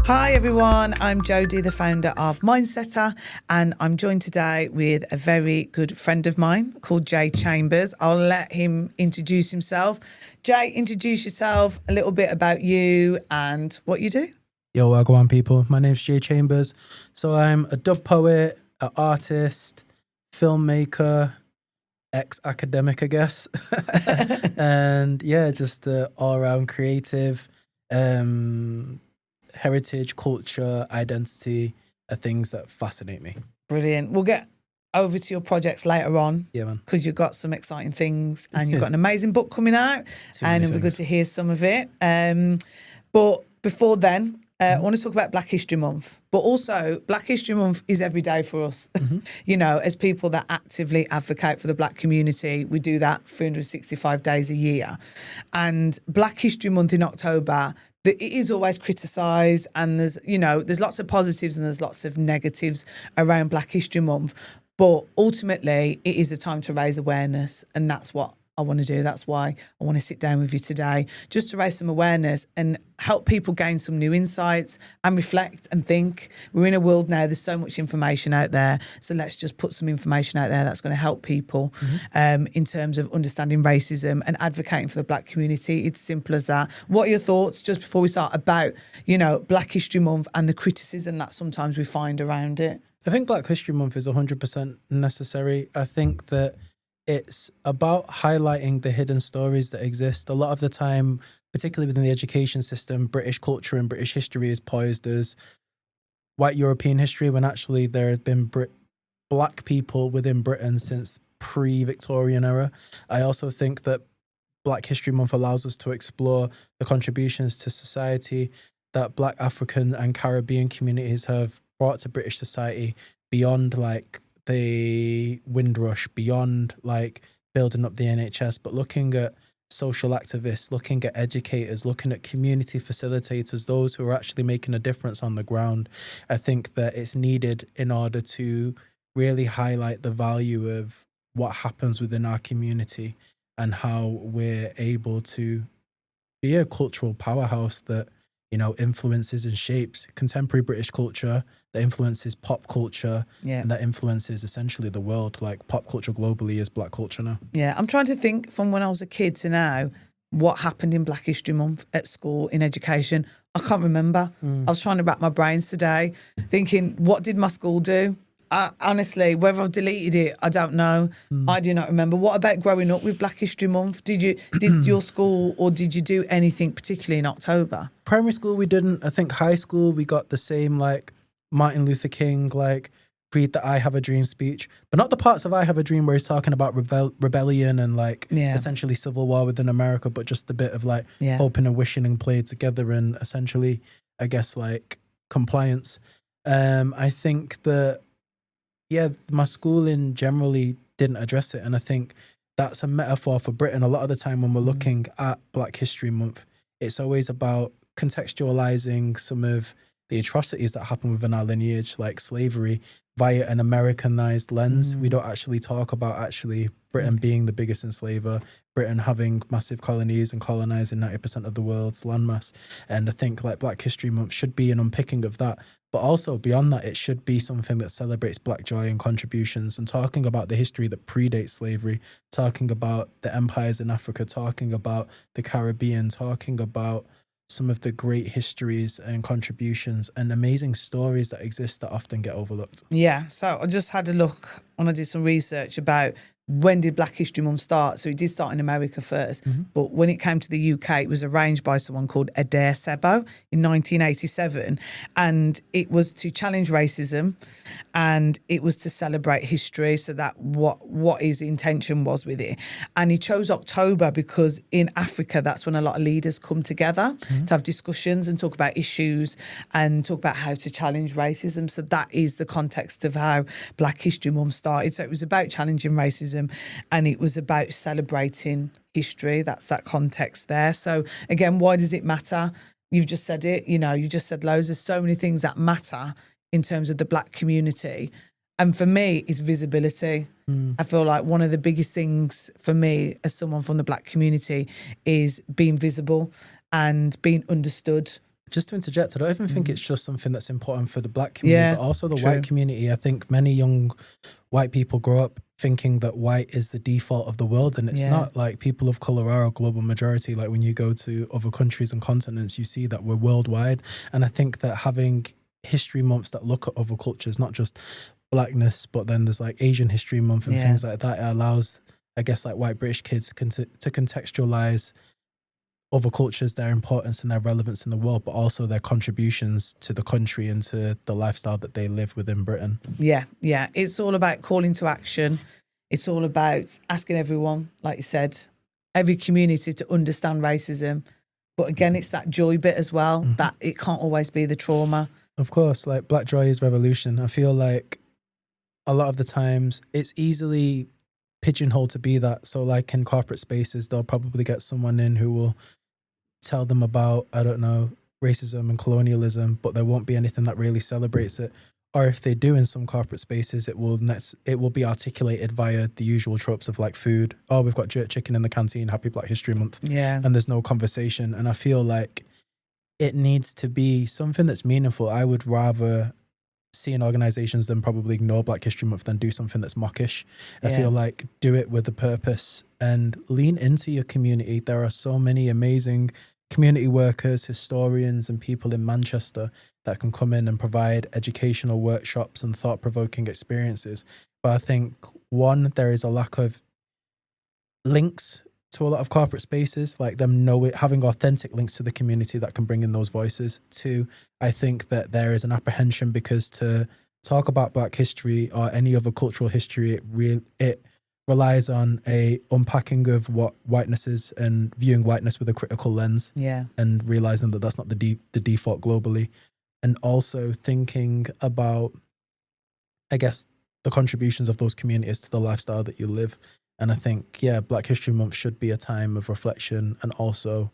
Hi everyone, I'm Jodie, the founder of Mindsetter, and I'm joined today with a very good friend of mine called Jay Chambers. I'll let him introduce himself. Jay, introduce yourself, a little bit about you and what you do. Yo, wagwan people. My name's Jay Chambers. So I'm a dub poet, an artist, filmmaker, ex-academic, I guess. And yeah, just all-around creative. Heritage, culture, identity are things that fascinate me. Brilliant. We'll get over to your projects later on. Yeah, man. Because you've got some exciting things and you've got an amazing book coming out and it'll be good to hear some of it. But before then, I want to talk about Black History Month, but also Black History Month is every day for us. You know, as people that actively advocate for the Black community, we do that 365 days a year. And Black History Month in October, it is always criticised, and there's lots of positives and there's lots of negatives around Black History Month. But ultimately, it is a time to raise awareness, and that's what I want to do. That's why I want to sit down with you today, just to raise some awareness and help people gain some new insights and reflect and think. We're in a world now, there's so much information out there. So let's just put some information out there that's going to help people in terms of understanding racism and advocating for the Black community. It's simple as that. What are your thoughts, just before we start, about, Black History Month and the criticism that sometimes we find around it? I think Black History Month is 100% necessary. I think that it's about highlighting the hidden stories that exist. A lot of the time, particularly within the education system, British culture and British history is poised as white European history, when actually there have been Black people within Britain since pre-Victorian era. I also think that Black History Month allows us to explore the contributions to society that Black African and Caribbean communities have brought to British society beyond like the Windrush, beyond like building up the NHS, but looking at social activists, looking at educators, looking at community facilitators, those who are actually making a difference on the ground. I think that it's needed in order to really highlight the value of what happens within our community and how we're able to be a cultural powerhouse that, influences and shapes contemporary British culture, that influences pop culture, and that influences essentially the world. Like pop culture globally is Black culture now. Yeah, I'm trying to think from when I was a kid to now, what happened in Black History Month at school, in education. I can't remember. I was trying to wrap my brains today, thinking, what did my school do? Honestly, whether I've deleted it, I don't know. I do not remember. What about growing up with Black History Month? Did your school, or did you do anything particularly in October? Primary school, we didn't. I think high school, we got the same like Martin Luther King, like read the I Have a Dream speech, but not the parts of I Have a Dream where he's talking about rebellion and like essentially civil war within America, but just a bit of like hoping and wishing and played together and essentially, I guess, like compliance. I think that, my schooling generally didn't address it. And I think that's a metaphor for Britain. A lot of the time when we're looking at Black History Month, it's always about contextualizing some of the atrocities that happen within our lineage, like slavery, via an Americanized lens. We don't actually talk about actually Britain being the biggest enslaver, Britain having massive colonies and colonizing 90% of the world's landmass. And I think like Black History Month should be an unpicking of that. But also beyond that, it should be something that celebrates Black joy and contributions and talking about the history that predates slavery, talking about the empires in Africa, talking about the Caribbean, talking about some of the great histories and contributions and amazing stories that exist that often get overlooked. Yeah, so I just had a look when I did some research about when did Black History Month start. So it did start in America first, but when it came to the UK, it was arranged by someone called Adair Sebo in 1987, and it was to challenge racism and it was to celebrate history, so that what his intention was with it. And he chose October because in Africa, that's when a lot of leaders come together to have discussions and talk about issues and talk about how to challenge racism. So that is the context of how Black History Month started. So it was about challenging racism and it was about celebrating history. That's that context there. So again, why does it matter? You've just said it, you just said loads. There's so many things that matter in terms of the Black community. And for me, it's visibility. I feel like one of the biggest things for me as someone from the Black community is being visible and being understood just to interject, I don't even think it's just something that's important for the black community, but also the white community. I think many young white people grow up thinking that white is the default of the world, and it's not. Like, people of color are a global majority. Like, when you go to other countries and continents, you see that we're worldwide. And I think that having history months that look at other cultures, not just blackness, but then there's like Asian History Month and things like that, it allows, I guess, like white British kids to contextualize other cultures, their importance and their relevance in the world, but also their contributions to the country and to the lifestyle that they live within Britain. Yeah. It's all about calling to action. It's all about asking everyone, like you said, every community to understand racism. But again, it's that joy bit as well, that it can't always be the trauma. Of course, like Black joy is revolution. I feel like a lot of the times it's easily pigeonholed to be that. So like in corporate spaces, they'll probably get someone in who will tell them about, I don't know, racism and colonialism, but there won't be anything that really celebrates it. Or if they do in some corporate spaces, it will be articulated via the usual tropes of like food. Oh, we've got jerk chicken in the canteen, happy Black History Month. Yeah. And there's no conversation. And I feel like it needs to be something that's meaningful. I would rather see in organizations than probably ignore Black History Month than do something that's mockish. I feel like do it with a purpose and lean into your community. There are so many amazing community workers, historians and people in Manchester that can come in and provide educational workshops and thought-provoking experiences. But I think, one, there is a lack of links to a lot of corporate spaces, like them having authentic links to the community that can bring in those voices. Two, I think that there is an apprehension because to talk about Black history or any other cultural history, it relies on a unpacking of what whiteness is and viewing whiteness with a critical lens. Yeah. And realizing that that's not the default globally. And also thinking about, I guess, the contributions of those communities to the lifestyle that you live. And I think, Black History Month should be a time of reflection and also,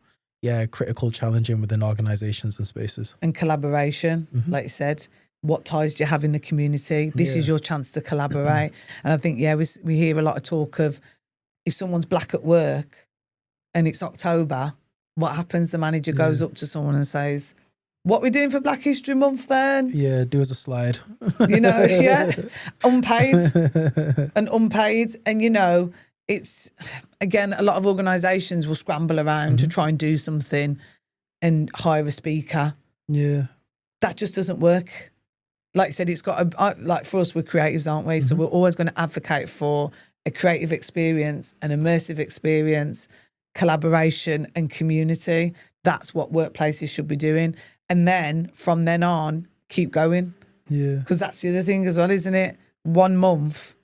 critical challenging within organizations and spaces. And collaboration, like you said. What ties do you have in the community? This is your chance to collaborate. And I think, we hear a lot of talk of if someone's Black at work and it's October, what happens? The manager goes up to someone and says, what we doing for Black History Month then? Yeah, do as a slide. Unpaid and unpaid. And, it's, again, a lot of organisations will scramble around to try and do something and hire a speaker. Yeah. That just doesn't work. Like I said, it's got like for us, we're creatives, aren't we? So we're always going to advocate for a creative experience, an immersive experience, collaboration and community. That's what workplaces should be doing. And then from then on, keep going. Yeah. Because that's the other thing as well, isn't it? 1 month,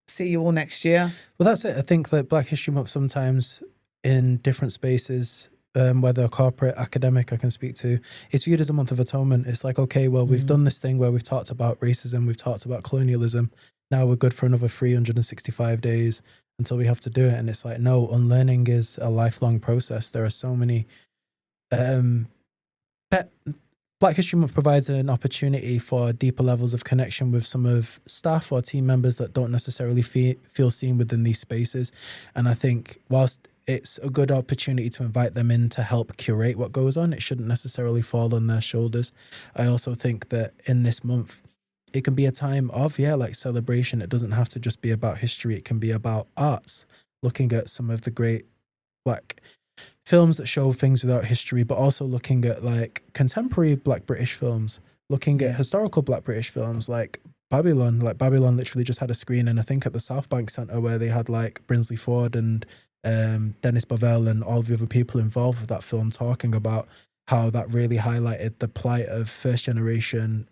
see you all next year. Well, that's it. I think that Black History Month sometimes in different spaces, whether corporate, academic, I can speak to, it's viewed as a month of atonement. It's like, okay, well, we've done this thing where we've talked about racism, we've talked about colonialism. Now we're good for another 365 days until we have to do it. And it's like, no, unlearning is a lifelong process. There are so many... Black History Month provides an opportunity for deeper levels of connection with some of staff or team members that don't necessarily feel seen within these spaces. And I think whilst it's a good opportunity to invite them in to help curate what goes on, it shouldn't necessarily fall on their shoulders. I also think that in this month, it can be a time of, like celebration. It doesn't have to just be about history. It can be about arts, looking at some of the great Black films that show things without history, but also looking at like contemporary Black British films, looking at historical Black British films like Babylon. Like Babylon literally just had a screening, I think, at the South Bank Centre where they had like Brinsley Ford and Dennis Bovell and all the other people involved with that film talking about how that really highlighted the plight of first generation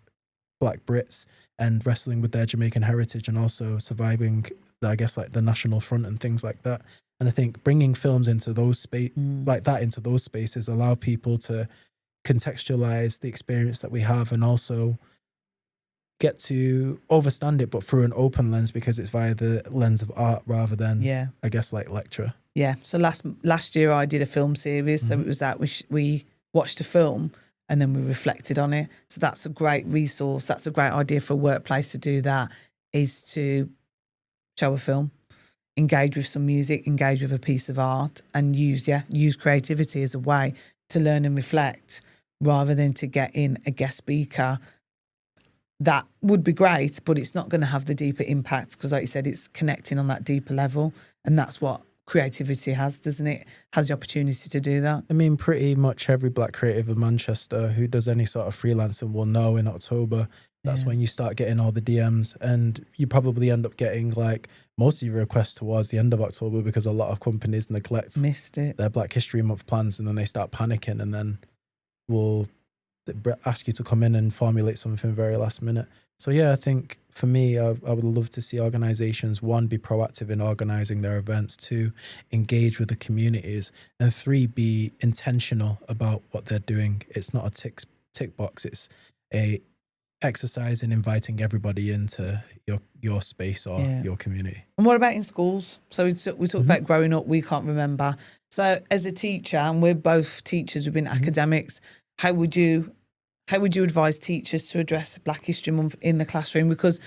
Black Brits and wrestling with their Jamaican heritage and also surviving, I guess, like the National Front and things like that. And I think bringing films into those into those spaces allow people to contextualize the experience that we have and also get to understand it, but through an open lens because it's via the lens of art rather than, I guess, like lecture. Yeah. So last year I did a film series. So it was that we watched a film and then we reflected on it. So that's a great resource. That's a great idea for a workplace to do that, is to show a film, engage with some music, engage with a piece of art and use creativity as a way to learn and reflect rather than to get in a guest speaker. That would be great, but it's not going to have the deeper impact because, like you said, it's connecting on that deeper level. And that's what creativity has, doesn't it? Has the opportunity to do that. I mean, pretty much every Black creative in Manchester who does any sort of freelancing will know in October, that's when you start getting all the DMs, and you probably end up getting like most of your requests towards the end of October because a lot of companies missed their Black History Month plans, and then they start panicking, and then will ask you to come in and formulate something very last minute. So yeah, I think for me, I would love to see organizations, 1, be proactive in organizing their events, 2, engage with the communities, and 3, be intentional about what they're doing. It's not a tick box. It's a exercise in inviting everybody into your space or your community. And what about in schools? So we talked about growing up, we can't remember. So as a teacher, and we're both teachers, we've been academics, how would you advise teachers to address Black History Month in the classroom? Because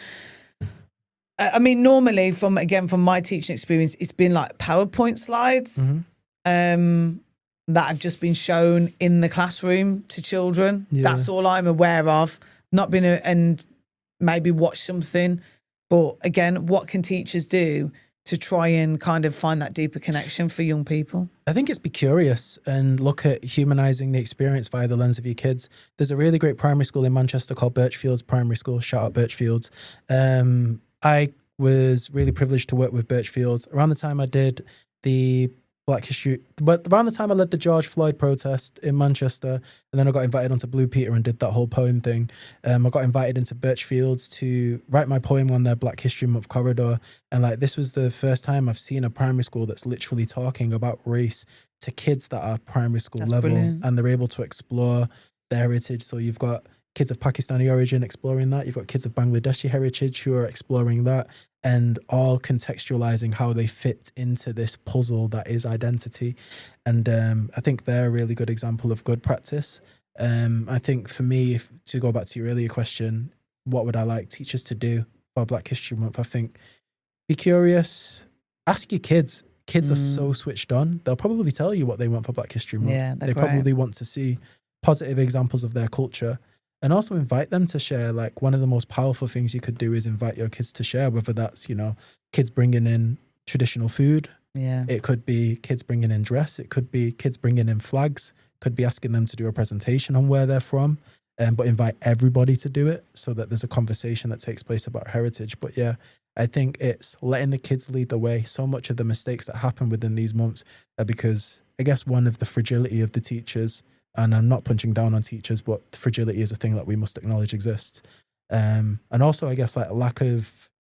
I mean, normally from my teaching experience, it's been like PowerPoint slides that have just been shown in the classroom to children. Yeah. That's all I'm aware of. Not been and maybe watch something, but again, what can teachers do to try and kind of find that deeper connection for young people? I think it's be curious and look at humanizing the experience via the lens of your kids. There's a really great primary school in Manchester called Birchfields Primary School. Shout out Birchfields. I was really privileged to work with Birchfields around the time I did the Black History, but around the time I led the George Floyd protest in Manchester, and then I got invited onto Blue Peter and did that whole poem thing. I got invited into Birchfields to write my poem on their Black History Month corridor. And like, this was the first time I've seen a primary school that's literally talking about race to kids that are primary school level. Brilliant. And they're able to explore their heritage. So you've got kids of Pakistani origin exploring that. You've got kids of Bangladeshi heritage who are exploring that, and all contextualizing how they fit into this puzzle that is identity. And I think they're a really good example of good practice. I think for me, to go back to your earlier question, what would I like teachers to do for Black History Month? I think be curious, ask your kids. Kids are so switched on. They'll probably tell you what they want for Black History Month. Yeah, they probably want to see positive examples of their culture. And also invite them to share. Like, one of the most powerful things you could do is invite your kids to share, whether that's, kids bringing in traditional food. Yeah. It could be kids bringing in dress. It could be kids bringing in flags. It could be asking them to do a presentation on where they're from. But invite everybody to do it so that there's a conversation that takes place about heritage. But yeah, I think it's letting the kids lead the way. So much of the mistakes that happen within these months are because, I guess, one of the fragility of the teachers, and I'm not punching down on teachers, but fragility is a thing that we must acknowledge exists. And also, I guess, like a lack of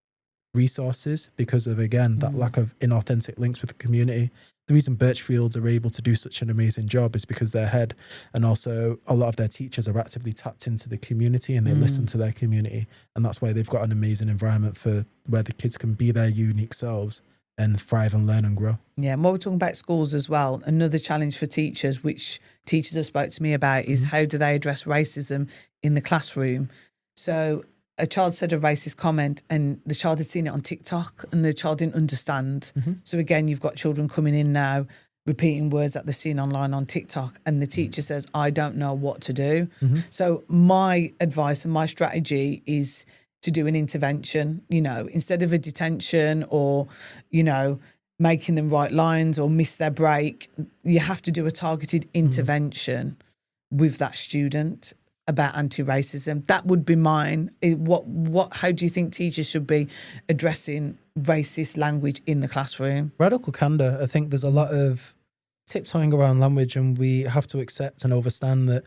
resources because of, again, that lack of inauthentic links with the community. The reason Birchfields are able to do such an amazing job is because their head and also a lot of their teachers are actively tapped into the community and they listen to their community. And that's why they've got an amazing environment for where the kids can be their unique selves and thrive and learn and grow. Yeah, and while we're talking about schools as well, another challenge for teachers, which teachers have spoke to me about, is how do they address racism in the classroom? So a child said a racist comment and the child had seen it on TikTok and the child didn't understand. So again, you've got children coming in now repeating words that they've seen online on TikTok, and the teacher says, I don't know what to do. So my advice and my strategy is to do an intervention, instead of a detention or, making them write lines or miss their break. You have to do a targeted intervention with that student about anti-racism. That would be mine. How do you think teachers should be addressing racist language in the classroom? Radical candor. I think there's a lot of tiptoeing around language, and we have to accept and understand that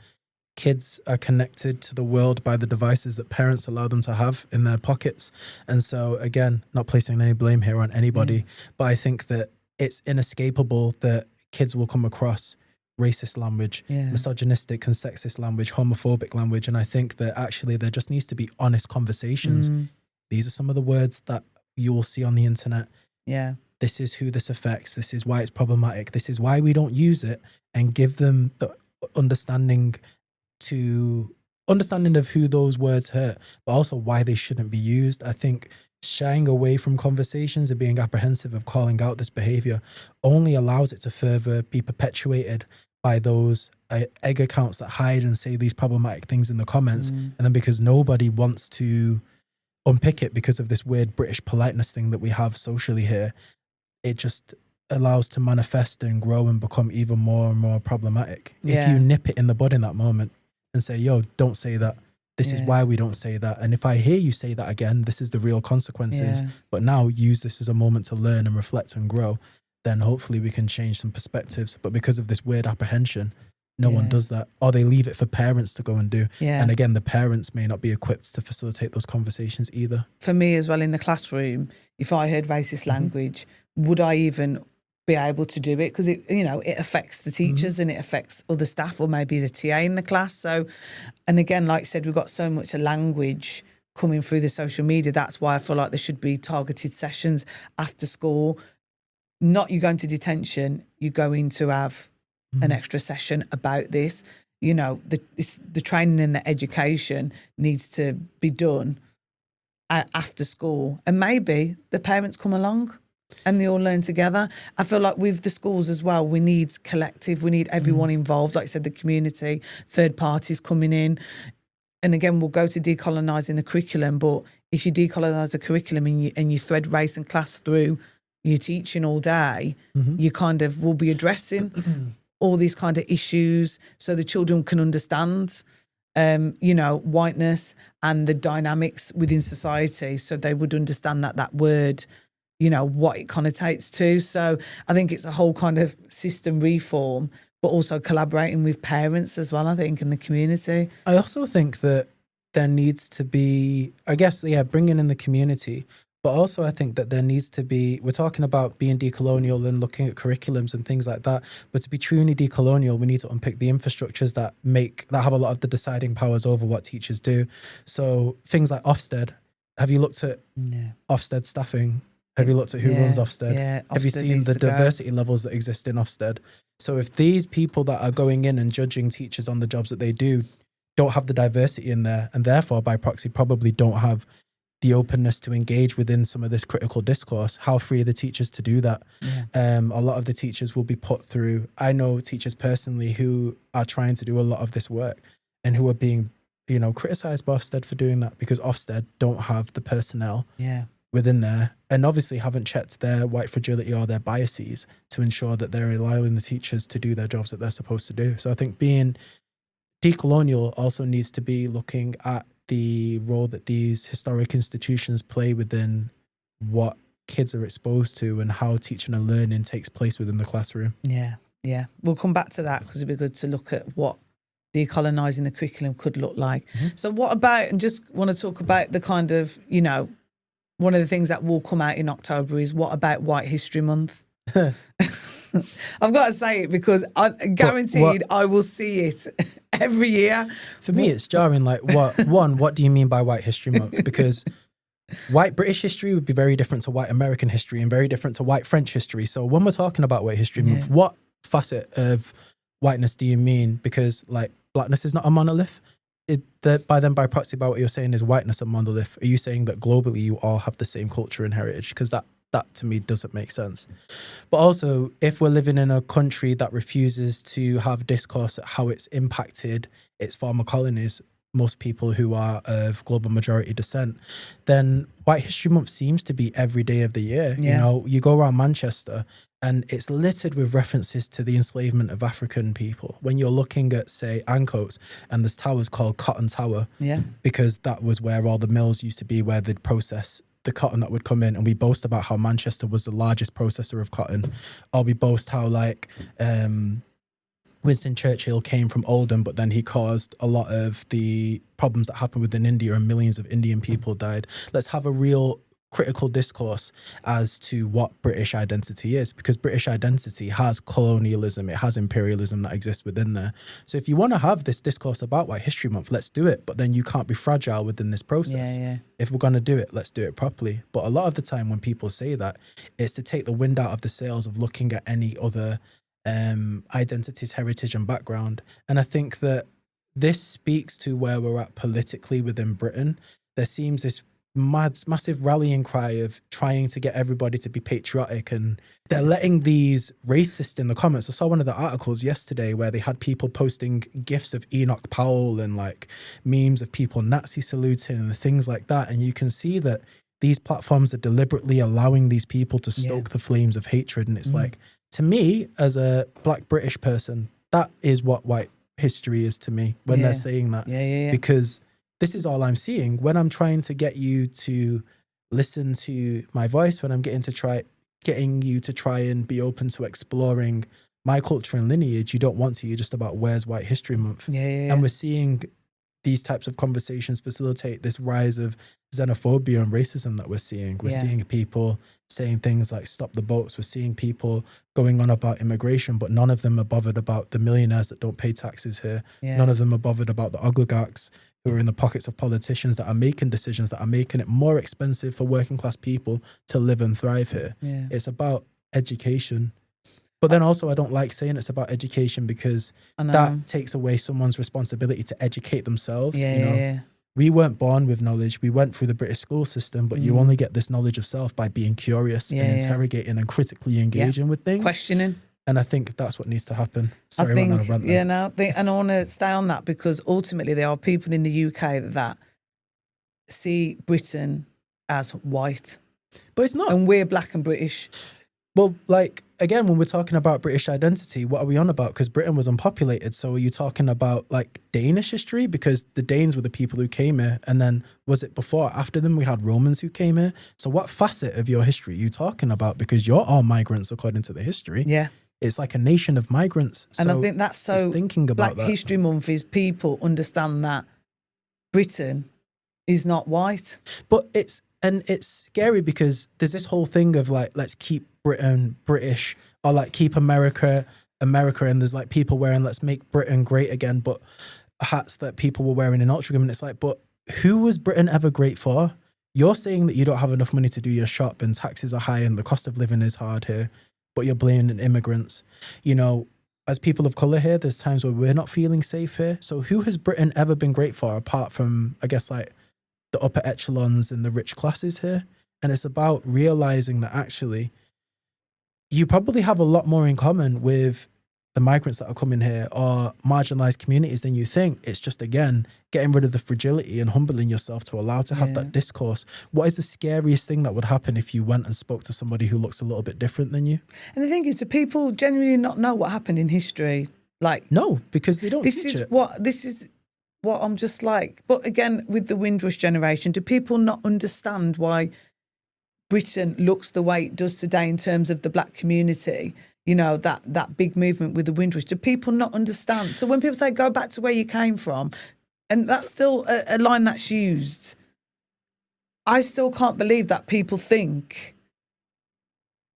kids are connected to the world by the devices that parents allow them to have in their pockets. And so, again, not placing any blame here on anybody, but I think that it's inescapable that kids will come across racist language, misogynistic and sexist language, homophobic language. And I think that actually there just needs to be honest conversations. These are some of the words that you will see on the internet. Yeah. This is who this affects. This is why it's problematic. This is why we don't use it, and give them the understanding of who those words hurt, but also why they shouldn't be used. I think shying away from conversations and being apprehensive of calling out this behavior only allows it to further be perpetuated by those egg accounts that hide and say these problematic things in the comments. And then because nobody wants to unpick it because of this weird British politeness thing that we have socially here, it just allows to manifest and grow and become even more and more problematic. If you nip it in the bud in that moment and say, yo, don't say that. This is why we don't say that. And if I hear you say that again, this is the real consequences. But now use this as a moment to learn and reflect and grow. Then hopefully we can change some perspectives. But because of this weird apprehension, no one does that. Or they leave it for parents to go and do. And again, the parents may not be equipped to facilitate those conversations either. For me as well, in the classroom, if I heard racist language, would I even be able to do it? Because it affects the teachers and it affects other staff or maybe the TA in the class. So, and again, like I said, we've got so much language coming through the social media. That's why I feel like there should be targeted sessions after school. Not you going to detention, you're going to have an extra session about this. The training and the education needs to be done after school. And maybe the parents come along and they all learn together. I feel like with the schools as well, we need collective, we need everyone involved. Like I said, the community, third parties coming in. And again, we'll go to decolonising the curriculum, but if you decolonise the curriculum and you thread race and class through your teaching all day, you kind of will be addressing all these kind of issues so the children can understand, whiteness and the dynamics within society. So they would understand that word, what it connotates to. So I think it's a whole kind of system reform, but also collaborating with parents as well, I think, in the community. I also think that there needs to be, bringing in the community. But also I think that there needs to be, we're talking about being decolonial and looking at curriculums and things like that. But to be truly decolonial, we need to unpick the infrastructures that have a lot of the deciding powers over what teachers do. So things like Ofsted. Have you looked at Ofsted staffing? Have you looked at who runs Ofsted? Yeah, have you seen the diversity levels that exist in Ofsted? So if these people that are going in and judging teachers on the jobs that they do don't have the diversity in there, and therefore by proxy probably don't have the openness to engage within some of this critical discourse, how free are the teachers to do that? A lot of the teachers will be put through. I know teachers personally who are trying to do a lot of this work and who are being, criticised by Ofsted for doing that because Ofsted don't have the personnel within there and obviously haven't checked their white fragility or their biases to ensure that they're allowing the teachers to do their jobs that they're supposed to do. So I think being decolonial also needs to be looking at the role that these historic institutions play within what kids are exposed to and how teaching and learning takes place within the classroom. Yeah. We'll come back to that because it'd be good to look at what decolonising the curriculum could look like. So what about, and just want to talk about the kind of, one of the things that will come out in October is what about White History Month? I've got to say it because I guaranteed I will see it every year. For me, it's jarring. Like, what do you mean by White History Month? Because white British history would be very different to white American history and very different to white French history. So when we're talking about White History Month, what facet of whiteness do you mean? Because like blackness is not a monolith. By proxy, by what you're saying is whiteness a monolith. Are you saying that globally you all have the same culture and heritage? Because that to me doesn't make sense. But also, if we're living in a country that refuses to have discourse at how it's impacted its former colonies, most people who are of global majority descent, then White History Month seems to be every day of the year. You go around Manchester and it's littered with references to the enslavement of African people. When you're looking at, say, Ancoats, and this tower's called Cotton Tower, because that was where all the mills used to be, where they'd process the cotton that would come in, and we boast about how Manchester was the largest processor of cotton, or we boast how Winston Churchill came from Oldham, but then he caused a lot of the problems that happened within India and millions of Indian people died. Let's have a real critical discourse as to what British identity is, because British identity has colonialism, it has imperialism that exists within there. So if you want to have this discourse about White History Month, let's do it, but then you can't be fragile within this process. If we're going to do it, let's do it properly. But a lot of the time when people say that, it's to take the wind out of the sails of looking at any other identities, heritage and background. And I think that this speaks to where we're at politically within Britain. There seems this massive rallying cry of trying to get everybody to be patriotic, and they're letting these racists in the comments. I saw one of the articles yesterday where they had people posting gifs of Enoch Powell and like memes of people Nazi saluting and things like that, and you can see that these platforms are deliberately allowing these people to stoke the flames of hatred. And it's like, to me, as a Black British person, that is what white history is to me when they're saying that. Because this is all I'm seeing. When I'm trying to get you to listen to my voice, when I'm getting you to try and be open to exploring my culture and lineage, you don't want to. You're just about where's White History Month. And we're seeing these types of conversations facilitate this rise of xenophobia and racism that we're seeing. We're seeing people saying things like stop the boats. We're seeing people going on about immigration, but none of them are bothered about the millionaires that don't pay taxes here. None of them are bothered about the oligarchs who are in the pockets of politicians that are making decisions that are making it more expensive for working class people to live and thrive here. It's about education. But then also I don't like saying it's about education because that takes away someone's responsibility to educate themselves. We weren't born with knowledge. We went through the British school system, but you only get this knowledge of self by being curious and interrogating and critically engaging with things. Questioning. And I think that's what needs to happen. Sorry, I think, and I want to stay on that because ultimately there are people in the UK that see Britain as white. But it's not. And we're Black and British. Well, like, again, when we're talking about British identity, what are we on about? Because Britain was unpopulated. So are you talking about, like, Danish history? Because the Danes were the people who came here. And then was it before or after them we had Romans who came here? So what facet of your history are you talking about? Because you're all migrants according to the history. It's like a nation of migrants. And I think that's so thinking about Black History Month is people understand that Britain is not white. But it's scary because there's this whole thing of like, let's keep Britain British, or like keep America, and there's like people wearing let's make Britain great again, but hats that people were wearing in Altrincham, and it's like, but who was Britain ever great for? You're saying that you don't have enough money to do your shop and taxes are high and the cost of living is hard here, but you're blaming immigrants. You know, as people of colour here, there's times where we're not feeling safe here. So who has Britain ever been great for apart from, I guess, like the upper echelons and the rich classes here? And it's about realising that actually you probably have a lot more in common with the migrants that are coming here or marginalised communities than you think. It's just, again, getting rid of the fragility and humbling yourself to allow to have that discourse. What is the scariest thing that would happen if you went and spoke to somebody who looks a little bit different than you? And the thing is, do people genuinely not know what happened in history? Like, no, because they don't teach it. This is what I'm just like. But again, with the Windrush generation, do people not understand why Britain looks the way it does today in terms of the Black community? You know, that big movement with the Windrush. Do people not understand? So when people say, go back to where you came from, and that's still a line that's used, I still can't believe that people think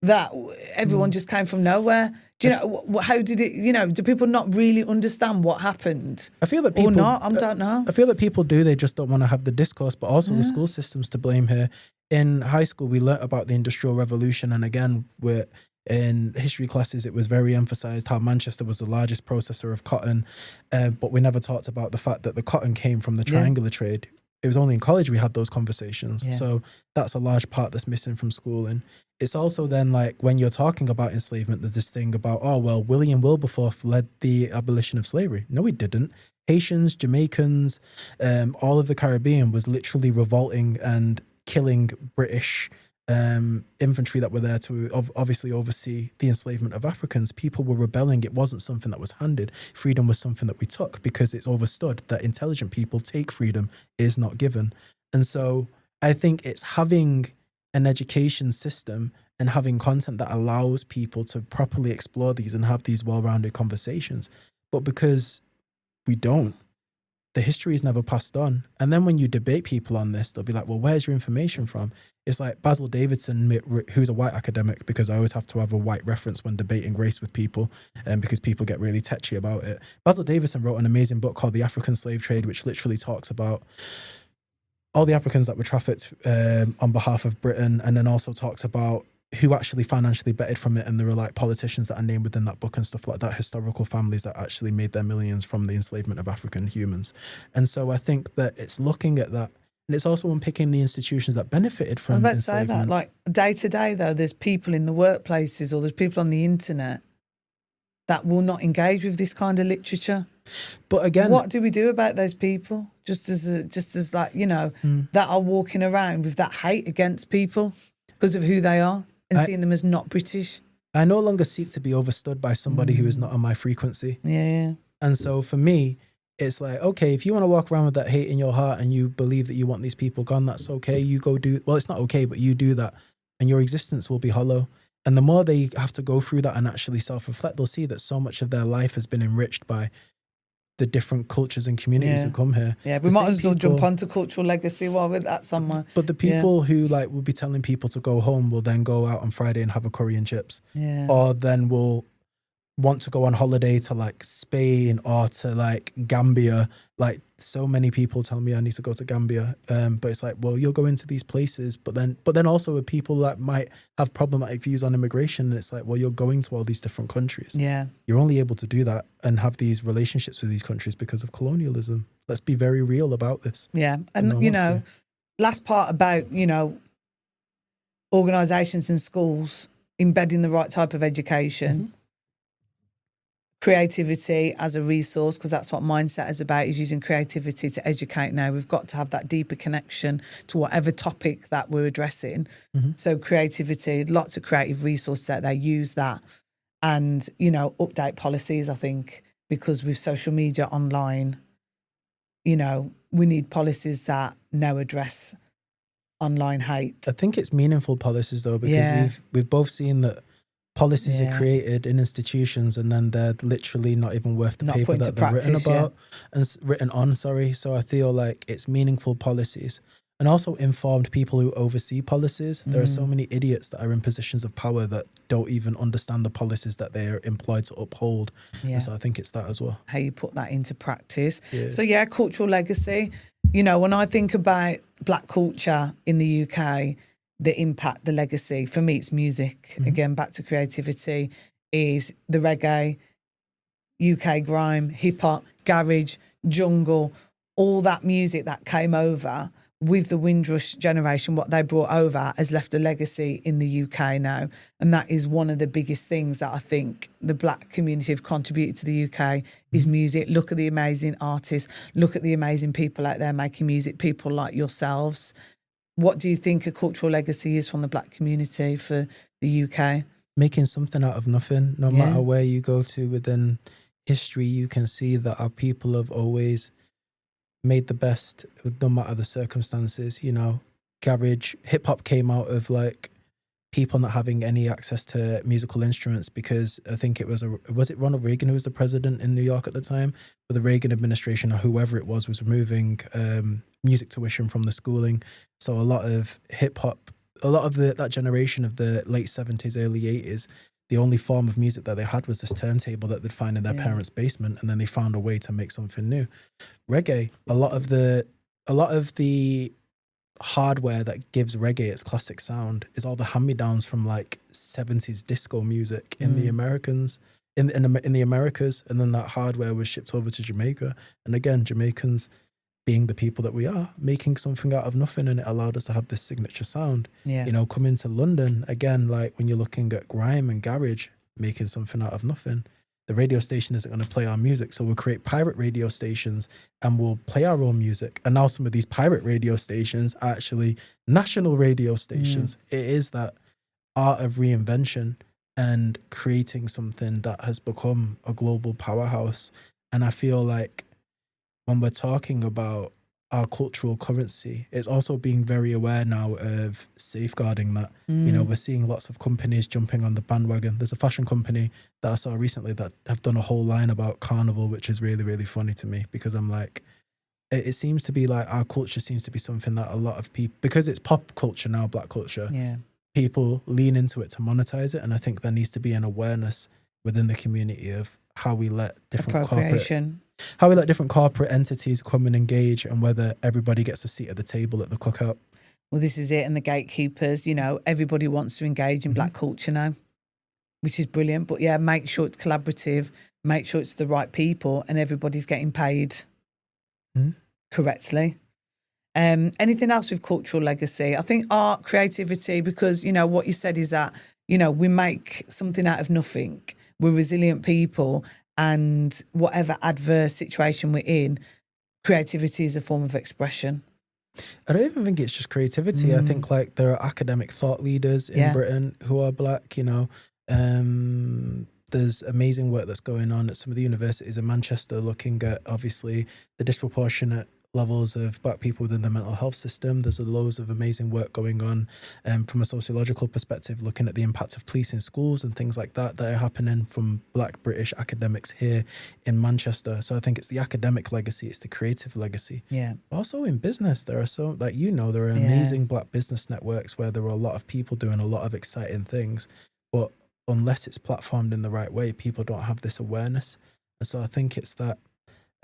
that everyone just came from nowhere. Do you know, how did it, you know, do people not really understand what happened? I feel that people... Or not, I don't know. I feel that people do, they just don't want to have the discourse, but also the school system's to blame here. In high school, we learnt about the Industrial Revolution, and again, in history classes, it was very emphasised how Manchester was the largest processor of cotton, but we never talked about the fact that the cotton came from the triangular trade. It was only in college we had those conversations. So that's a large part that's missing from schooling. It's also then like when you're talking about enslavement, there's this thing about, oh, well, William Wilberforce led the abolition of slavery. No, he didn't. Haitians, Jamaicans, all of the Caribbean was literally revolting and killing British infantry that were there to obviously oversee the enslavement of Africans. People were rebelling. It wasn't something that was handed. Freedom was something that we took because it's overstood that intelligent people take freedom is not given. And so I think it's having an education system and having content that allows people to properly explore these and have these well-rounded conversations. But because we don't, the history is never passed on. And then when you debate people on this, they'll be like, well, where's your information from? It's like Basil Davidson, who's a white academic, because I always have to have a white reference when debating race with people, because people get really tetchy about it. Basil Davidson wrote an amazing book called The African Slave Trade, which literally talks about all the Africans that were trafficked on behalf of Britain, and then also talks about who actually financially betted from it. And there were like politicians that are named within that book and stuff like that, historical families that actually made their millions from the enslavement of African humans. And so I think that it's looking at that And it's also unpicking the institutions that benefited I was from about to enslavement. say that, like day to day though, there's people in the workplaces or there's people on the internet that will not engage with this kind of literature. But again, what do we do about those people? Just as like, you know, that are walking around with that hate against people because of who they are and seeing them as not British. I no longer seek to be overstood by somebody who is not on my frequency. Yeah. And so for me, it's like, okay, if you want to walk around with that hate in your heart and you believe that you want these people gone, that's okay. You go do, well, it's not okay, but you do that and your existence will be hollow. And the more they have to go through that and actually self-reflect, they'll see that so much of their life has been enriched by the different cultures and communities who come here. Yeah, we might as well jump onto cultural legacy while we're at somewhere. But the people who like will be telling people to go home will then go out on Friday and have a curry and chips. Yeah. Or then will want to go on holiday to like Spain or to like Gambia. Like so many people tell me I need to go to Gambia. But it's like, well, you'll go into these places, but then also with people that might have problematic views on immigration. And it's like, well, you're going to all these different countries. Yeah. You're only able to do that and have these relationships with these countries because of colonialism. Let's be very real about this. Yeah. And, you know, last part about, you know, organisations and schools embedding the right type of education, creativity as a resource, because that's what mindset is about, is using creativity to educate now. We've got to have that deeper connection to whatever topic that we're addressing. So creativity, lots of creative resources out there, use that. And, you know, update policies, I think, because with social media online, you know, we need policies that now address online hate. I think it's meaningful policies though, because we've both seen that policies are created in institutions and then they're literally not even worth the paper that they're written about and written on. So I feel like it's meaningful policies and also informed people who oversee policies. There are so many idiots that are in positions of power that don't even understand the policies that they are employed to uphold. And so I think it's that as well. How you put that into practice. So cultural legacy. You know, when I think about Black culture in the UK, the impact, the legacy, for me it's music. Again, back to creativity, is the reggae, UK grime, hip hop, garage, jungle, all that music that came over with the Windrush generation, what they brought over has left a legacy in the UK now. And that is one of the biggest things that I think the Black community have contributed to the UK is music. Look at the amazing artists, look at the amazing people out there making music, people like yourselves. What do you think a cultural legacy is from the Black community for the UK? Making something out of nothing. No matter where you go to within history, you can see that our people have always made the best, no matter the circumstances. You know, garage, hip hop came out of like people not having any access to musical instruments because I think it was it Ronald Reagan who was the president in New York at the time? But the Reagan administration or whoever it was removing music tuition from the schooling. So a lot of hip hop, a lot of that generation of the late 70s, early 80s, the only form of music that they had was this turntable that they'd find in their parents' basement, and then they found a way to make something new. Reggae, a lot of the hardware that gives reggae its classic sound is all the hand-me-downs from like 70s disco music in the Americans, in the Americas, and then that hardware was shipped over to Jamaica. And again, Jamaicans, being the people that we are, making something out of nothing, and it allowed us to have this signature sound. You know, coming to London, again, like when you're looking at grime and garage, making something out of nothing. The radio station isn't going to play our music, so we'll create pirate radio stations and we'll play our own music. And now some of these pirate radio stations are actually national radio stations. It is that art of reinvention and creating something that has become a global powerhouse. And I feel like when we're talking about our cultural currency, it's also being very aware now of safeguarding that. You know, we're seeing lots of companies jumping on the bandwagon. There's a fashion company that I saw recently that have done a whole line about carnival, which is really, really funny to me because I'm like, it seems to be like our culture seems to be something that a lot of people, because it's pop culture now, Black culture, people lean into it to monetize it. And I think there needs to be an awareness within the community of how we let different corporate entities come and engage, and whether everybody gets a seat at the table at the cookout. Well, this is it. And the gatekeepers, you know, everybody wants to engage in Black culture now, which is brilliant. But yeah, make sure it's collaborative, make sure it's the right people and everybody's getting paid correctly. Anything else with cultural legacy? I think art, creativity, because, what you said is that, we make something out of nothing. We're resilient people, and whatever adverse situation we're in, creativity is a form of expression. I don't even think it's just creativity. I think like there are academic thought leaders in Britain who are Black, there's amazing work that's going on at some of the universities in Manchester looking at obviously the disproportionate levels of Black people within the mental health system. There's loads of amazing work going on from a sociological perspective, looking at the impact of police in schools and things like that are happening from Black British academics here in Manchester. So I think it's the academic legacy, it's the creative legacy. Yeah. Also in business, there are there are amazing Black business networks where there are a lot of people doing a lot of exciting things, but unless it's platformed in the right way, people don't have this awareness. And so I think it's that.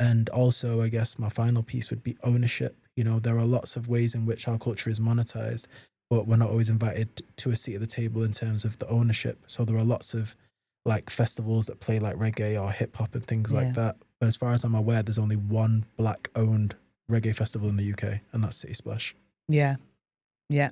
And also, I guess my final piece would be ownership. There are lots of ways in which our culture is monetized, but we're not always invited to a seat at the table in terms of the ownership. So there are lots of like festivals that play like reggae or hip hop and things like that. But as far as I'm aware, there's only one Black owned reggae festival in the UK, and that's City Splash. Yeah. Yeah.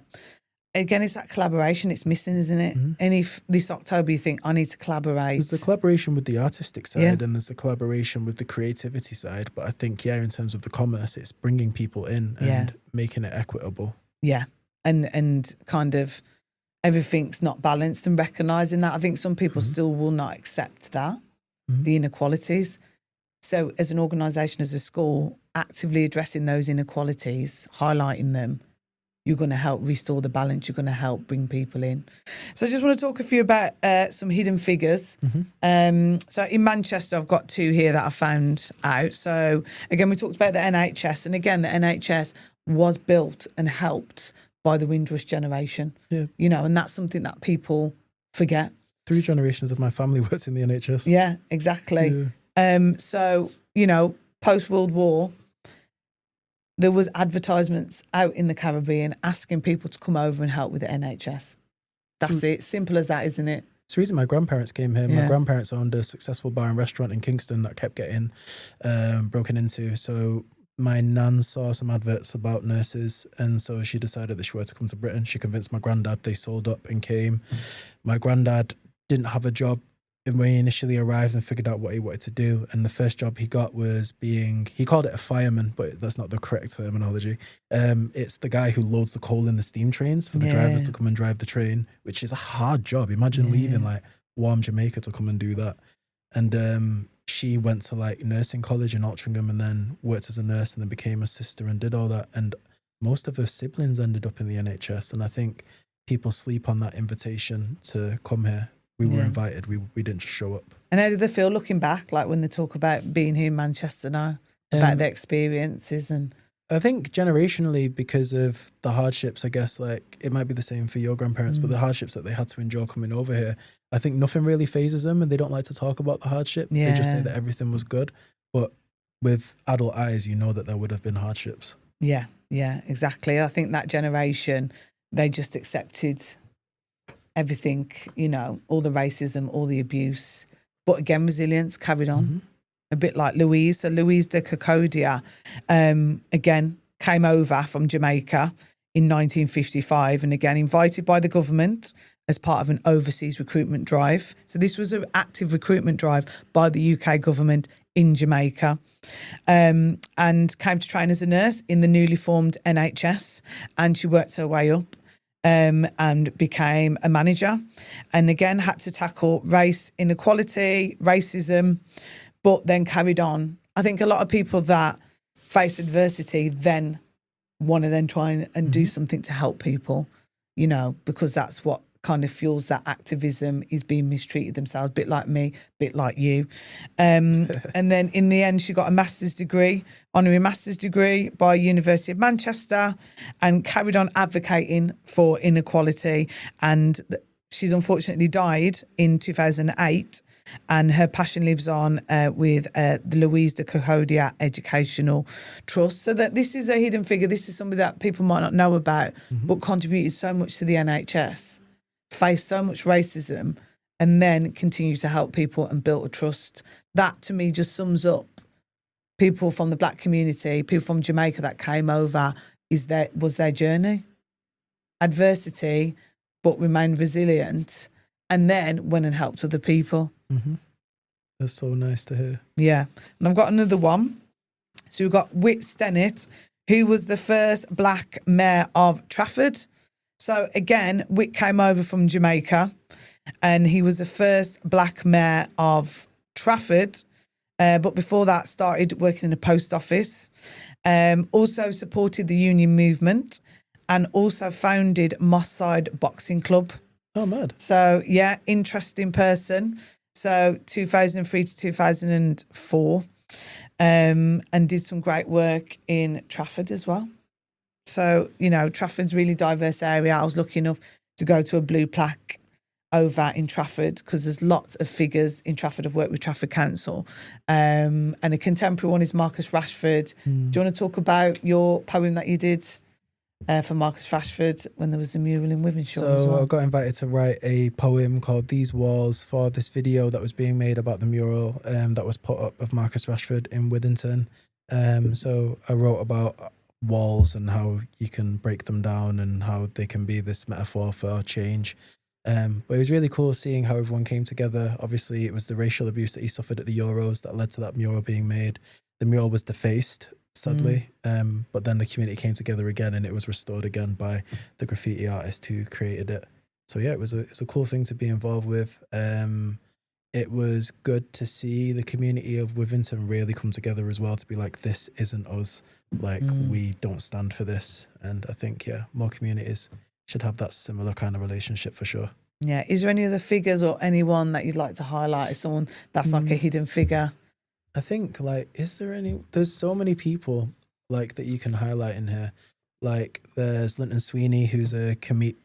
Again, it's that collaboration it's missing, isn't it? Mm-hmm. And if this October you think, I need to collaborate. There's the collaboration with the artistic side and there's the collaboration with the creativity side. But I think, in terms of the commerce, it's bringing people in and making it equitable. Yeah. And kind of everything's not balanced and recognising that. I think some people still will not accept that, the inequalities. So as an organisation, as a school, actively addressing those inequalities, highlighting them, you're going to help restore the balance. You're going to help bring people in. So I just want to talk a few about some hidden figures. So in Manchester, I've got two here that I found out. So again, we talked about the NHS. And again, the NHS was built and helped by the Windrush generation. Yeah. And that's something that people forget. 3 generations of my family worked in the NHS. Yeah, exactly. Yeah. So, post-World War, there was advertisements out in the Caribbean asking people to come over and help with the NHS. That's it. Simple as that, isn't it? It's the reason my grandparents came here. My grandparents owned a successful bar and restaurant in Kingston that kept getting broken into. So my nan saw some adverts about nurses, and so she decided that she wanted to come to Britain. She convinced my granddad. They sold up and came. My granddad didn't have a job when he initially arrived and figured out what he wanted to do. And the first job he got was he called it a fireman, but that's not the correct terminology. It's the guy who loads the coal in the steam trains for the drivers to come and drive the train, which is a hard job. Imagine leaving like warm Jamaica to come and do that. And she went to like nursing college in Altrincham and then worked as a nurse and then became a sister and did all that. And most of her siblings ended up in the NHS. And I think people sleep on that invitation to come here. We were invited. We didn't just show up. And how do they feel looking back, like when they talk about being here in Manchester now, about their experiences? And I think generationally, because of the hardships, I guess, like it might be the same for your grandparents, but the hardships that they had to endure coming over here, I think nothing really phases them and they don't like to talk about the hardship. They just say that everything was good. But with adult eyes, you know that there would have been hardships. Yeah, exactly. I think that generation, they just accepted everything, all the racism, all the abuse. But again, resilience carried on. A bit like Louise. So Louise de Kokodia, again, came over from Jamaica in 1955 and again invited by the government as part of an overseas recruitment drive. So this was an active recruitment drive by the UK government in Jamaica, and came to train as a nurse in the newly formed NHS, and she worked her way up. And became a manager, and again had to tackle race inequality, racism, but then carried on. I think a lot of people that face adversity then want to then try and do something to help people, because that's what kind of fuels that activism, is being mistreated themselves, a bit like me, a bit like you. And then in the end, she got a master's degree, honorary master's degree by University of Manchester, and carried on advocating for inequality. And she's unfortunately died in 2008. And her passion lives on with the Louise de Kokodia Educational Trust. So that this is a hidden figure. This is somebody that people might not know about, but contributed so much to the NHS, faced so much racism, and then continued to help people and built a trust. That to me just sums up people from the Black community, people from Jamaica that came over, was their journey. Adversity, but remained resilient, and then went and helped other people. Mm-hmm. That's so nice to hear. Yeah. And I've got another one. So we've got Whit Stennett, who was the first black mayor of Trafford. So again, Whit came over from Jamaica, and he was the first black mayor of Trafford. But before that, started working in a post office. Also supported the union movement, and also founded Moss Side Boxing Club. Oh, mad. So, yeah, interesting person. So 2003 to 2004, and did some great work in Trafford as well. So, you know, Trafford's a really diverse area. I was lucky enough to go to a blue plaque over in Trafford, because there's lots of figures in Trafford. I've worked with Trafford Council. And a contemporary one is Marcus Rashford. Do you want to talk about your poem that you did for Marcus Rashford when there was a mural in Wythenshawe as well? I got invited to write a poem called These Walls for this video that was being made about the mural that was put up of Marcus Rashford in Withington. So I wrote about walls and how you can break them down and how they can be this metaphor for change. But it was really cool seeing how everyone came together. Obviously, it was the racial abuse that he suffered at the Euros that led to that mural being made. The mural was defaced, sadly, but then the community came together again, and it was restored again by the graffiti artist who created it. So yeah, it was a cool thing to be involved with. It was good to see the community of Withington really come together as well, to be like, this isn't us. Like, we don't stand for this. And I think, yeah, more communities should have that similar kind of relationship for sure. Yeah. Is there any other figures or anyone that you'd like to highlight as someone that's like a hidden figure? I think, like, there's so many people like that you can highlight in here. Like, there's Linton Sweeney, who's a community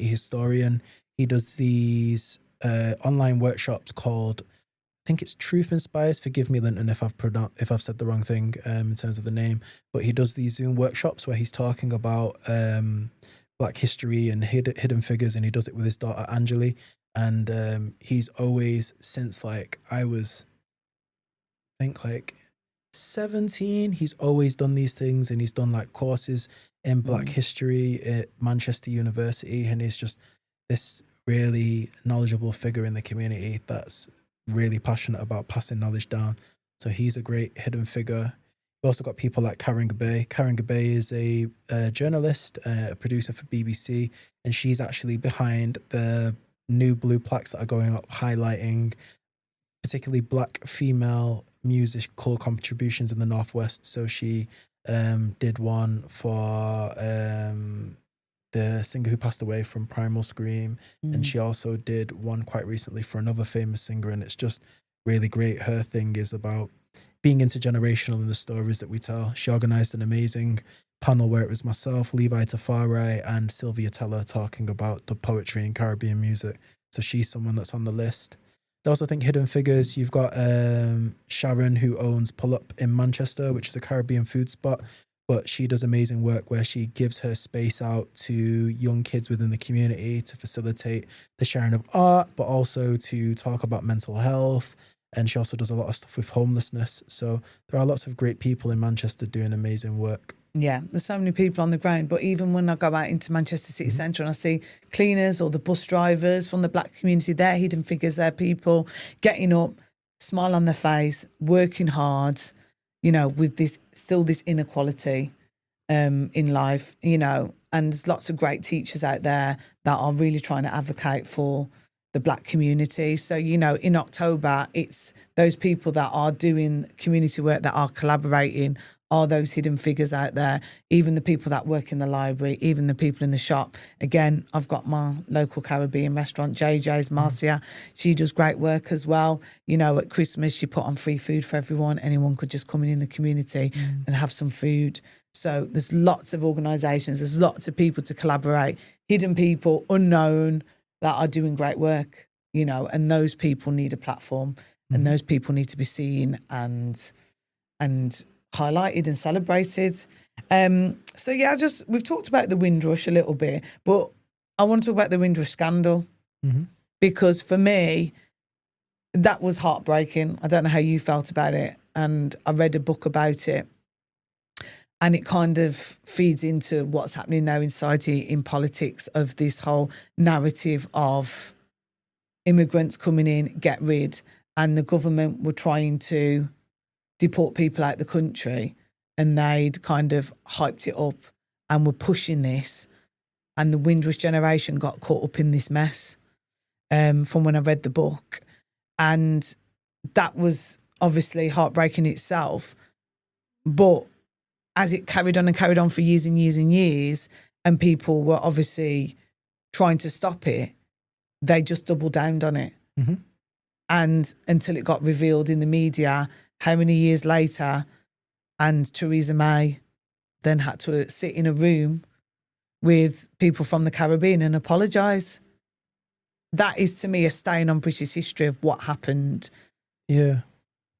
historian. He does these online workshops called, I think it's Truth Inspires. Forgive me, Linton, if I've said the wrong thing in terms of the name. But he does these Zoom workshops where he's talking about Black history and hidden figures, and he does it with his daughter Angeli. And he's always, since like I was, I think like 17, he's always done these things, and he's done like courses in Black history at Manchester University, and he's just this really knowledgeable figure in the community that's really passionate about passing knowledge down. So he's a great hidden figure. We've also got people like Karen Gabay. Karen Gabay is a journalist, a producer for BBC, and she's actually behind the new blue plaques that are going up highlighting particularly Black female musical contributions in the Northwest. So she did one for the singer who passed away from Primal Scream, and she also did one quite recently for another famous singer, and it's just really great. Her thing is about being intergenerational in the stories that we tell. She organised an amazing panel where it was myself, Levi Tafari, and Sylvia Teller talking about the poetry in Caribbean music. So she's someone that's on the list. I also think hidden figures, you've got Sharon, who owns Pull Up in Manchester, which is a Caribbean food spot. But she does amazing work where she gives her space out to young kids within the community to facilitate the sharing of art, but also to talk about mental health. And she also does a lot of stuff with homelessness. So there are lots of great people in Manchester doing amazing work. Yeah, there's so many people on the ground. But even when I go out into Manchester City Centre and I see cleaners or the bus drivers from the Black community, they're hidden figures, they're people getting up, smile on their face, working hard, you know, with this inequality in life, you know, and there's lots of great teachers out there that are really trying to advocate for the Black community. So, you know, in October, it's those people that are doing community work, that are collaborating, are those hidden figures out there, even the people that work in the library, even the people in the shop. Again, I've got my local Caribbean restaurant, JJ's, Marcia. She does great work as well. You know, at Christmas, she put on free food for everyone. Anyone could just come in the community and have some food. So there's lots of organisations, there's lots of people to collaborate, hidden people, unknown, that are doing great work, you know, and those people need a platform and those people need to be seen and highlighted and celebrated. So yeah, we've talked about the Windrush a little bit, but I want to talk about the Windrush scandal because for me, that was heartbreaking. I don't know how you felt about it. And I read a book about it. And it kind of feeds into what's happening now in society, in politics, of this whole narrative of immigrants coming in, get rid, and the government were trying to deport people out the country, and they'd kind of hyped it up and were pushing this, and the Windrush generation got caught up in this mess from when I read the book. And that was obviously heartbreaking itself, but as it carried on for years and years and years, and people were obviously trying to stop it, they just doubled down on it. Mm-hmm. And until it got revealed in the media how many years later, and Theresa May then had to sit in a room with people from the Caribbean and apologise. That is, to me, a stain on British history of what happened to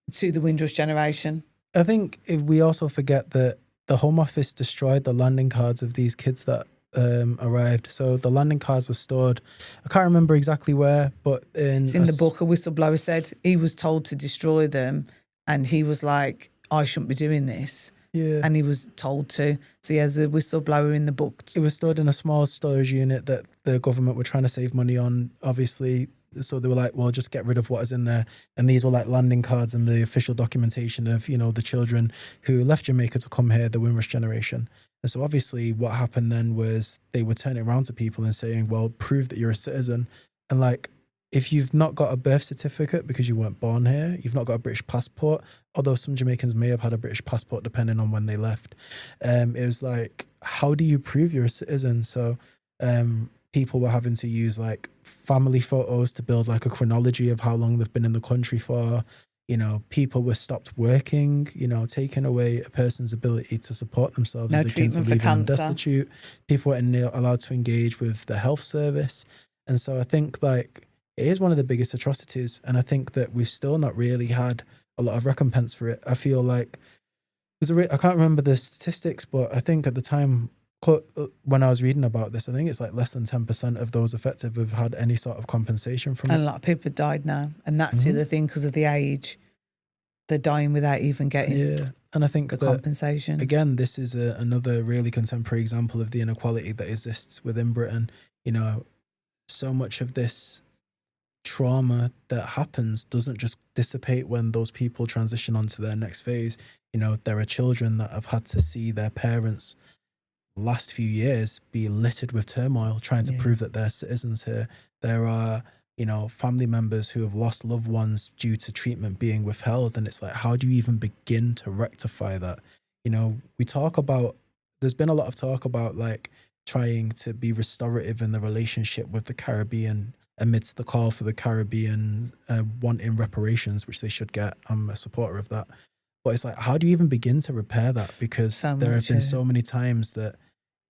the Windrush generation. I think we also forget that the Home Office destroyed the landing cards of these kids that arrived. So the landing cards were stored. I can't remember exactly where, but it's in the book. A whistleblower said he was told to destroy them, and he was like, I shouldn't be doing this. Yeah. And he was told to. So he has a whistleblower in the book. It was stored in a small storage unit that the government were trying to save money on, obviously. So they were like, well, just get rid of what is in there. And these were like landing cards and the official documentation of, you know, the children who left Jamaica to come here, the Windrush generation. And so obviously what happened then was they were turning around to people and saying, well, prove that you're a citizen. And like, if you've not got a birth certificate because you weren't born here, you've not got a British passport, although some Jamaicans may have had a British passport depending on when they left. It was like, how do you prove you're a citizen? So people were having to use like family photos to build like a chronology of how long they've been in the country for. You know, people were stopped working, you know, taking away a person's ability to support themselves. No as treatment for cancer. Destitute. People weren't allowed to engage with the health service. And so I think like it is one of the biggest atrocities. And I think that we've still not really had a lot of recompense for it. I feel like I can't remember the statistics, but I think at the time when I was reading about this, I think it's like less than 10% of those affected have had any sort of compensation from it. And a lot of people have died now. And that's the other thing, because of the age, they're dying without even getting and I think the compensation. Again, this is another really contemporary example of the inequality that exists within Britain. You know, so much of this trauma that happens doesn't just dissipate when those people transition onto their next phase. You know, there are children that have had to see their parents last few years be littered with turmoil trying to prove that they're citizens here. There are, you know, family members who have lost loved ones due to treatment being withheld, and it's like, how do you even begin to rectify that? You know, there's been a lot of talk about like trying to be restorative in the relationship with the Caribbean amidst the call for the Caribbean wanting reparations, which they should get. I'm a supporter of that. But it's like, how do you even begin to repair that? Because there have been so many times that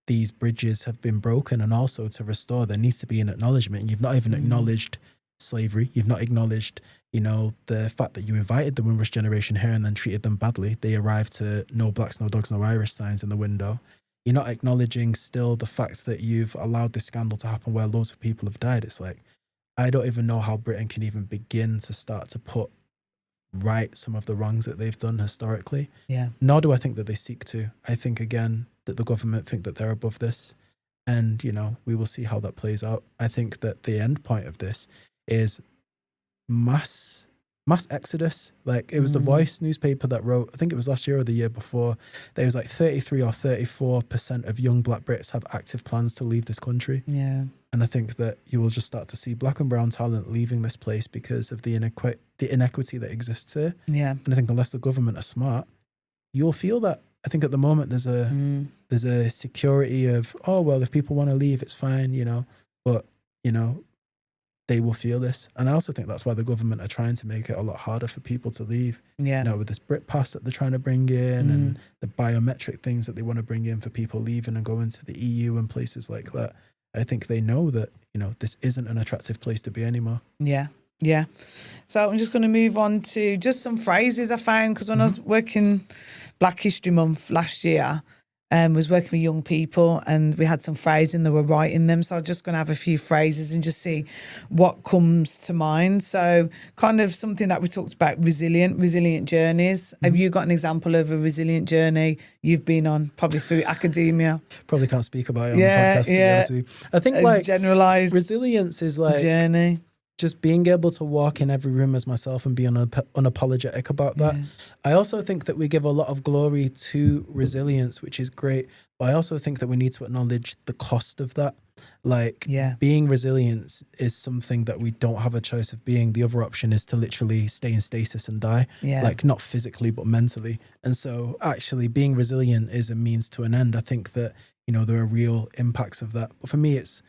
these bridges have been broken, and also to restore, there needs to be an acknowledgement. And you've not even acknowledged slavery. You've not acknowledged, you know, the fact that you invited the Windrush generation here and then treated them badly. They arrived to no blacks, no dogs, no Irish signs in the window. You're not acknowledging still the fact that you've allowed this scandal to happen where loads of people have died. It's like, I don't even know how Britain can even begin to start to put right some of the wrongs that they've done historically. Yeah. Nor do I think that they seek to. I think, again, that the government think that they're above this. And, you know, we will see how that plays out. I think that the end point of this is mass exodus. Like, it was the Voice newspaper that wrote, I think it was last year or the year before, there was like 33 or 34% of young Black Brits have active plans to leave this country. Yeah. And I think that you will just start to see Black and brown talent leaving this place because of the inequity that exists here. Yeah. And I think unless the government are smart, you'll feel that. I think at the moment there's a security of, oh, well, if people want to leave, it's fine, you know. But, you know, they will feel this. And I also think that's why the government are trying to make it a lot harder for people to leave. Yeah. You know, with this Brit Pass that they're trying to bring in and the biometric things that they want to bring in for people leaving and going to the EU and places like that. I think they know that, you know, this isn't an attractive place to be anymore. Yeah. Yeah. So I'm just going to move on to just some phrases I found, because when I was working Black History Month last year, was working with young people, and we had some phrases and they were writing them. So I'm just going to have a few phrases and just see what comes to mind. So kind of something that we talked about, resilient journeys. Have you got an example of a resilient journey you've been on, probably through academia? Probably can't speak about it on the podcast, to be honest with you. I think like generalized resilience is like journey. Just being able to walk in every room as myself and be unapologetic about that. Yeah. I also think that we give a lot of glory to resilience, which is great. But I also think that we need to acknowledge the cost of that. Like being resilient is something that we don't have a choice of being. The other option is to literally stay in stasis and die. Yeah. Like not physically, but mentally. And so actually being resilient is a means to an end. I think that, you know, there are real impacts of that. But for me, it's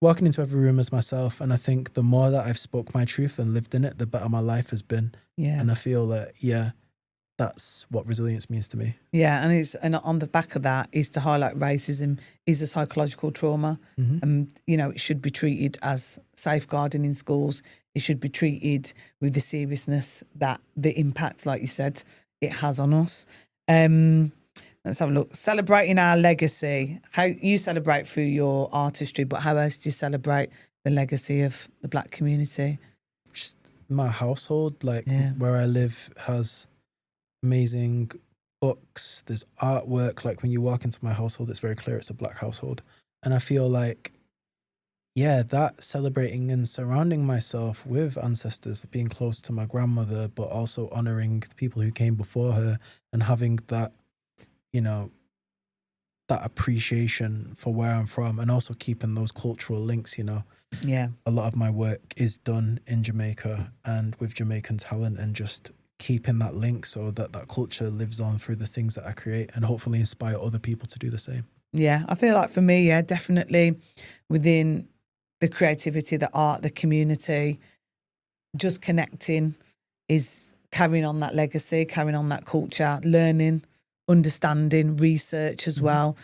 walking into every room as myself, and I think the more that I've spoke my truth and lived in it, the better my life has been. Yeah. And I feel that, that's what resilience means to me. Yeah, and on the back of that is to highlight racism is a psychological trauma. And, you know, it should be treated as safeguarding in schools. It should be treated with the seriousness that the impact, like you said, it has on us. Let's have a look. Celebrating our legacy. How you celebrate through your artistry, but how else do you celebrate the legacy of the Black community? Just my household, like where I live, has amazing books. There's artwork. Like when you walk into my household, it's very clear it's a Black household. And I feel like, that celebrating and surrounding myself with ancestors, being close to my grandmother, but also honouring the people who came before her and having that, you know, that appreciation for where I'm from, and also keeping those cultural links, you know. Yeah. A lot of my work is done in Jamaica and with Jamaican talent, and just keeping that link so that that culture lives on through the things that I create, and hopefully inspire other people to do the same. Yeah, I feel like for me, definitely within the creativity, the art, the community, just connecting is carrying on that legacy, carrying on that culture, learning, understanding, research as well.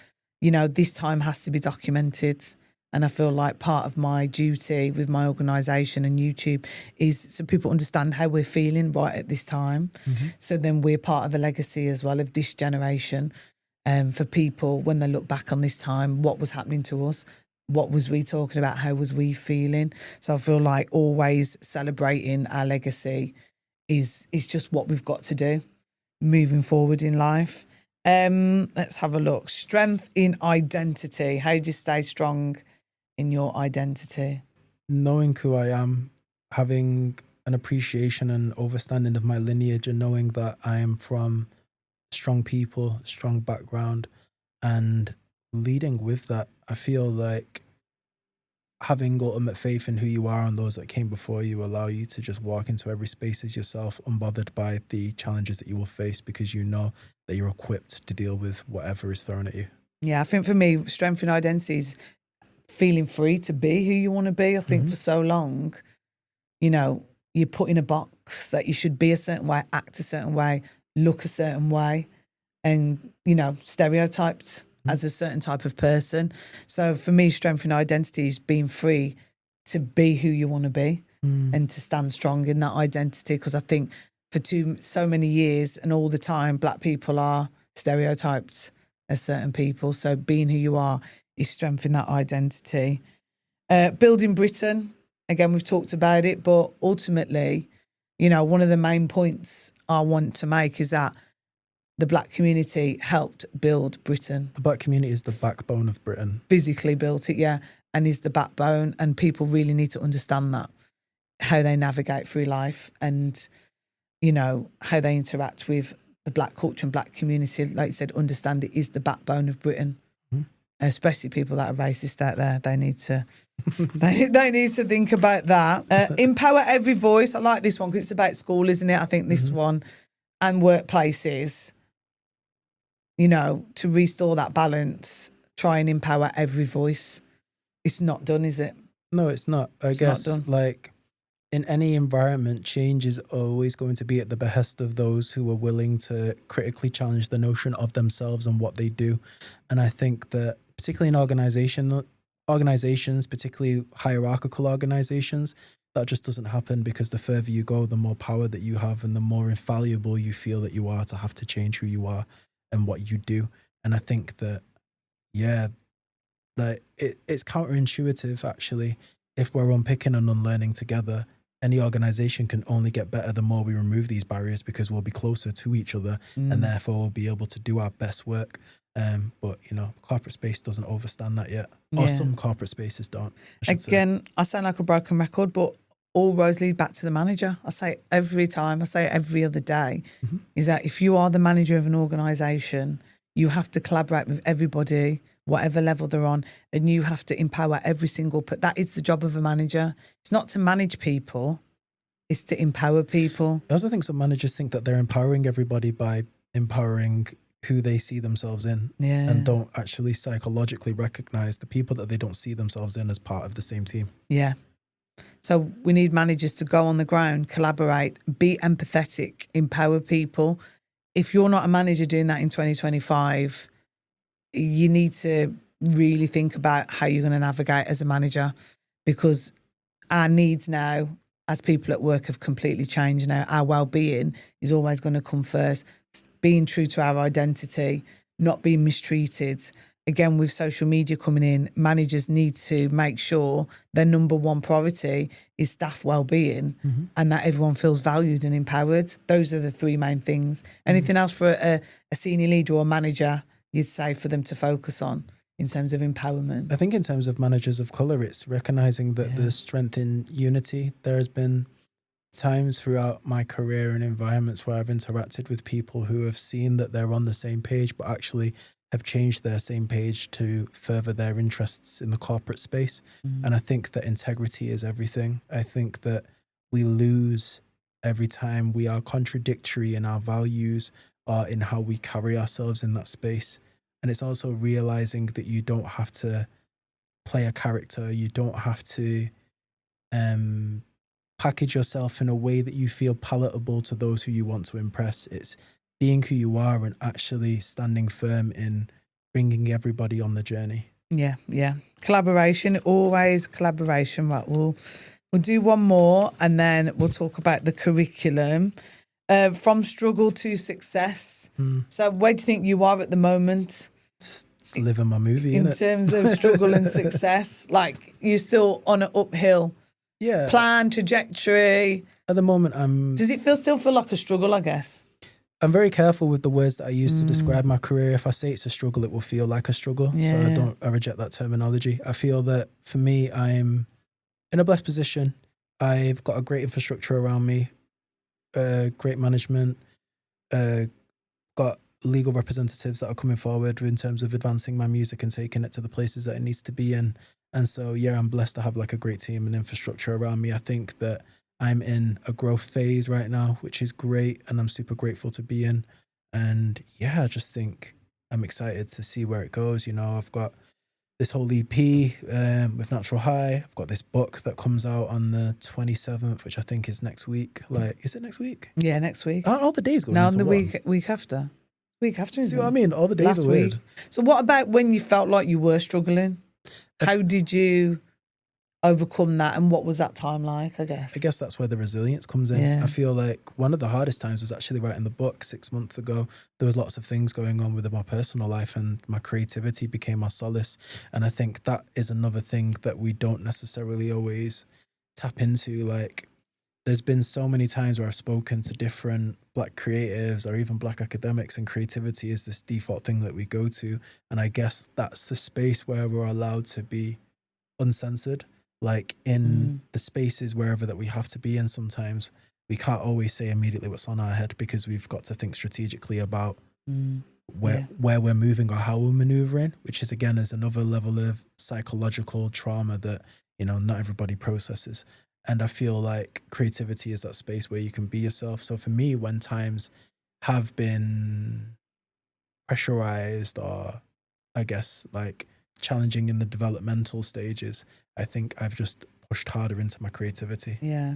You know, this time has to be documented, and I feel like part of my duty with my organisation and YouTube is so people understand how we're feeling right at this time. So then we're part of a legacy as well of this generation, for people when they look back on this time, what was happening to us, what was we talking about, how was we feeling. So I feel like always celebrating our legacy is just what we've got to do moving forward in life. Let's have a look. Strength in identity. How do you stay strong in your identity? Knowing who I am, having an appreciation and understanding of my lineage, and knowing that I am from strong people, strong background, and leading with that. I feel like having ultimate faith in who you are and those that came before you allow you to just walk into every space as yourself, unbothered by the challenges that you will face, because you know that you're equipped to deal with whatever is thrown at you. Yeah, I think for me, strength in identity is feeling free to be who you want to be. I think for so long, you know, you're put in a box that you should be a certain way, act a certain way, look a certain way, and, you know, stereotyped as a certain type of person. So for me, strength in identity is being free to be who you want to be and to stand strong in that identity. Because I think for so many years and all the time, Black people are stereotyped as certain people. So being who you are is strength in that identity. Building Britain, again, we've talked about it, but ultimately, you know, one of the main points I want to make is that the Black community helped build Britain. The Black community is the backbone of Britain. Physically built it, and is the backbone. And people really need to understand that, how they navigate through life and, you know, how they interact with the Black culture and Black community. Like you said, understand it is the backbone of Britain. Especially people that are racist out there, they need to they need to think about that. Empower every voice. I like this one because it's about school, isn't it? I think this one, and workplaces. You know, to restore that balance, try and empower every voice. It's not done, is it? No, it's not. I guess, like, in any environment, change is always going to be at the behest of those who are willing to critically challenge the notion of themselves and what they do. And I think that, particularly in organizations, particularly hierarchical organizations, that just doesn't happen, because the further you go, the more power that you have and the more infallible you feel that you are to have to change who you are and what you do. And I think that, yeah, like it's counterintuitive actually. If we're unpicking and unlearning together, any organization can only get better the more we remove these barriers, because we'll be closer to each other and therefore we'll be able to do our best work. But, you know, corporate space doesn't overstand that yet. Or some corporate spaces don't. I sound like a broken record, but all roads lead back to the manager. I say it every time, I say it every other day, is that if you are the manager of an organisation, you have to collaborate with everybody, whatever level they're on, and you have to empower every single, that is the job of a manager. It's not to manage people, it's to empower people. I also think some managers think that they're empowering everybody by empowering who they see themselves in, and don't actually psychologically recognize the people that they don't see themselves in as part of the same team. Yeah. So we need managers to go on the ground, collaborate, be empathetic, empower people. If you're not a manager doing that in 2025, you need to really think about how you're going to navigate as a manager, because our needs now as people at work have completely changed now. Our well-being is always going to come first. Being true to our identity, not being mistreated. Again, with social media coming in, managers need to make sure their number one priority is staff well-being, and that everyone feels valued and empowered. Those are the three main things. Anything else for a senior leader or manager you'd say for them to focus on in terms of empowerment? I think in terms of managers of colour, it's recognising that there's strength in unity. There has been times throughout my career and environments where I've interacted with people who have seen that they're on the same page, but actually have changed their same page to further their interests in the corporate space. And I think that integrity is everything. I think that we lose every time we are contradictory in our values or in how we carry ourselves in that space. And it's also realizing that you don't have to play a character. You don't have to package yourself in a way that you feel palatable to those who you want to impress. It's being who you are and actually standing firm in bringing everybody on the journey. Yeah. Collaboration, always collaboration. Right, we'll do one more and then we'll talk about the curriculum. From struggle to success. So where do you think you are at the moment? It's living my movie, in innit? terms of struggle and success. Like, you're still on an uphill plan, trajectory. At the moment, Does it still feel like a struggle, I guess? I'm very careful with the words that I use to describe my career. If I say it's a struggle, it will feel like a struggle. So I reject that terminology. I feel that for me, I'm in a blessed position. I've got a great infrastructure around me, great management, got legal representatives that are coming forward in terms of advancing my music and taking it to the places that it needs to be in. And so, I'm blessed to have like a great team and infrastructure around me. I think that I'm in a growth phase right now, which is great, and I'm super grateful to be in. And I just think I'm excited to see where it goes. You know, I've got this whole EP with Natural High. I've got this book that comes out on the 27th, which I think is next week. Like, is it next week? Yeah, next week. Aren't all the days going no, into the one? week after. Week after, See what I mean? All the days last are weird. week. So what about when you felt like you were struggling? How did you overcome that, and what was that time like, I guess? I guess that's where the resilience comes in. I feel like one of the hardest times was actually writing the book 6 months ago. There was lots of things going on with my personal life, and my creativity became my solace. And I think that is another thing that we don't necessarily always tap into. Like, there's been so many times where I've spoken to different Black creatives or even Black academics, and creativity is this default thing that we go to. And I guess that's the space where we're allowed to be uncensored. Like, in the spaces wherever that we have to be in, sometimes we can't always say immediately what's on our head, because we've got to think strategically about where we're moving or how we're maneuvering, which is, again, is another level of psychological trauma that, not everybody processes. And I feel like creativity is that space where you can be yourself. So for me, when times have been pressurized or, I guess, like, challenging in the developmental stages, I think I've just pushed harder into my creativity. Yeah.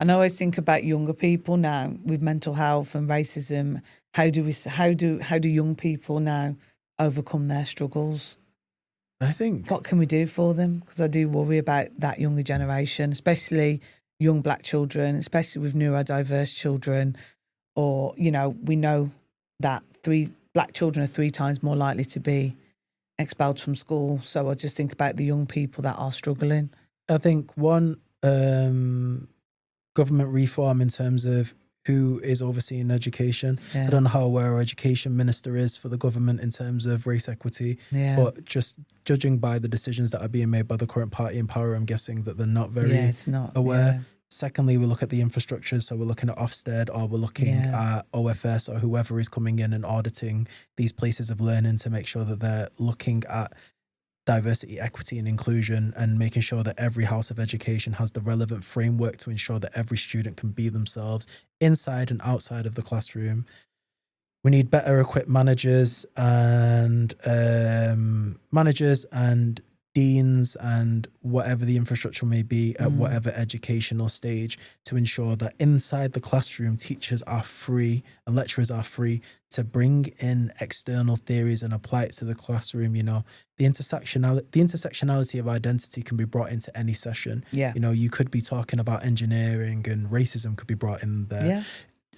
And I always think about younger people now with mental health and racism. How do young people now overcome their struggles? I think, what can we do for them? Because I do worry about that younger generation, especially young Black children, especially with neurodiverse children. Or, we know that black children are 3 times more likely to be expelled from school. So I just think about the young people that are struggling. I think one government reform in terms of who is overseeing education. I don't know how aware our education minister is for the government in terms of race equity, but just judging by the decisions that are being made by the current party in power, I'm guessing that they're not very aware. Secondly, we look at the infrastructure. So we're looking at Ofsted, or we're looking at OFS, or whoever is coming in and auditing these places of learning to make sure that they're looking at diversity, equity and inclusion, and making sure that every house of education has the relevant framework to ensure that every student can be themselves inside and outside of the classroom. We need better equipped managers and deans and whatever the infrastructure may be at whatever educational stage, to ensure that inside the classroom teachers are free and lecturers are free to bring in external theories and apply it to the classroom. You know, the intersectionality of identity can be brought into any session. You know, you could be talking about engineering and racism could be brought in there.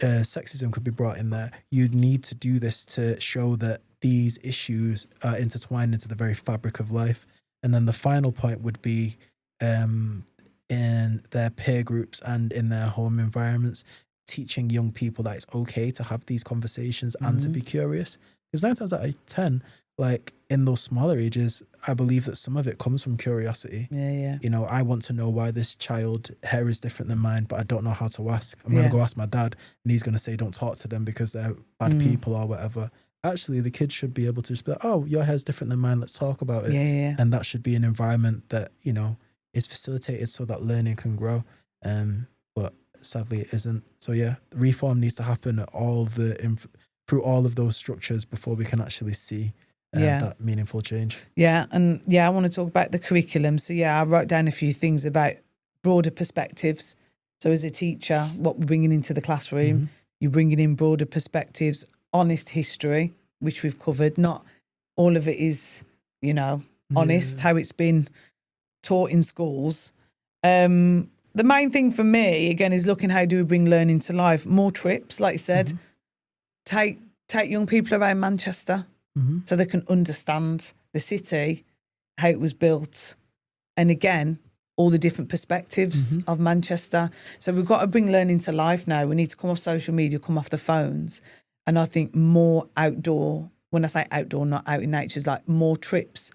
Sexism could be brought in there. You'd need to do this to show that these issues are intertwined into the very fabric of life. And then the final point would be in their peer groups and in their home environments, teaching young people that it's okay to have these conversations and to be curious. Because 9 times out of 10, like in those smaller ages, I believe that some of it comes from curiosity. You know, I want to know why this child hair is different than mine, but I don't know how to ask. I'm going to go ask my dad and he's going to say, don't talk to them because they're bad people or whatever. Actually, the kids should be able to just be like, oh, your hair's different than mine, let's talk about it. And that should be an environment that, you know, is facilitated so that learning can grow. But sadly, it isn't. So reform needs to happen at through all of those structures before we can actually see that meaningful change. And I want to talk about the curriculum. So I wrote down a few things about broader perspectives. So as a teacher, what we're bringing into the classroom, you're bringing in broader perspectives, honest history, which we've covered. Not all of it is, you know, honest, how it's been taught in schools. The main thing for me, again, is looking how do we bring learning to life. More trips, like you said. Take young people around Manchester so they can understand the city, how it was built, and again, all the different perspectives of Manchester. So we've got to bring learning to life now. We need to come off social media, come off the phones. And I think more outdoor, when I say outdoor, not out in nature, it's like more trips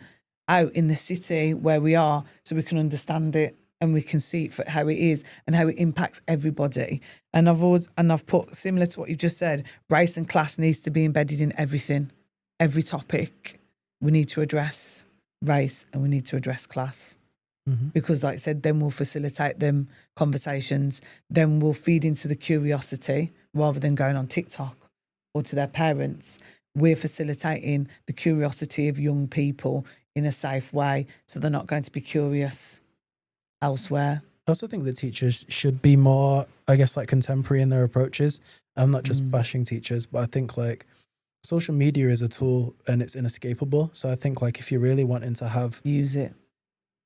out in the city where we are so we can understand it and we can see it for how it is and how it impacts everybody. And I've put, similar to what you just said, race and class needs to be embedded in everything, every topic. We need to address race and we need to address class. Because like I said, then we'll facilitate them conversations, then we'll feed into the curiosity rather than going on TikTok or to their parents. We're facilitating the curiosity of young people in a safe way so they're not going to be curious elsewhere. I also think that teachers should be more, I guess, like contemporary in their approaches. I'm not just bashing teachers, but I think like social media is a tool and it's inescapable. So I think like if you're really wanting to use it,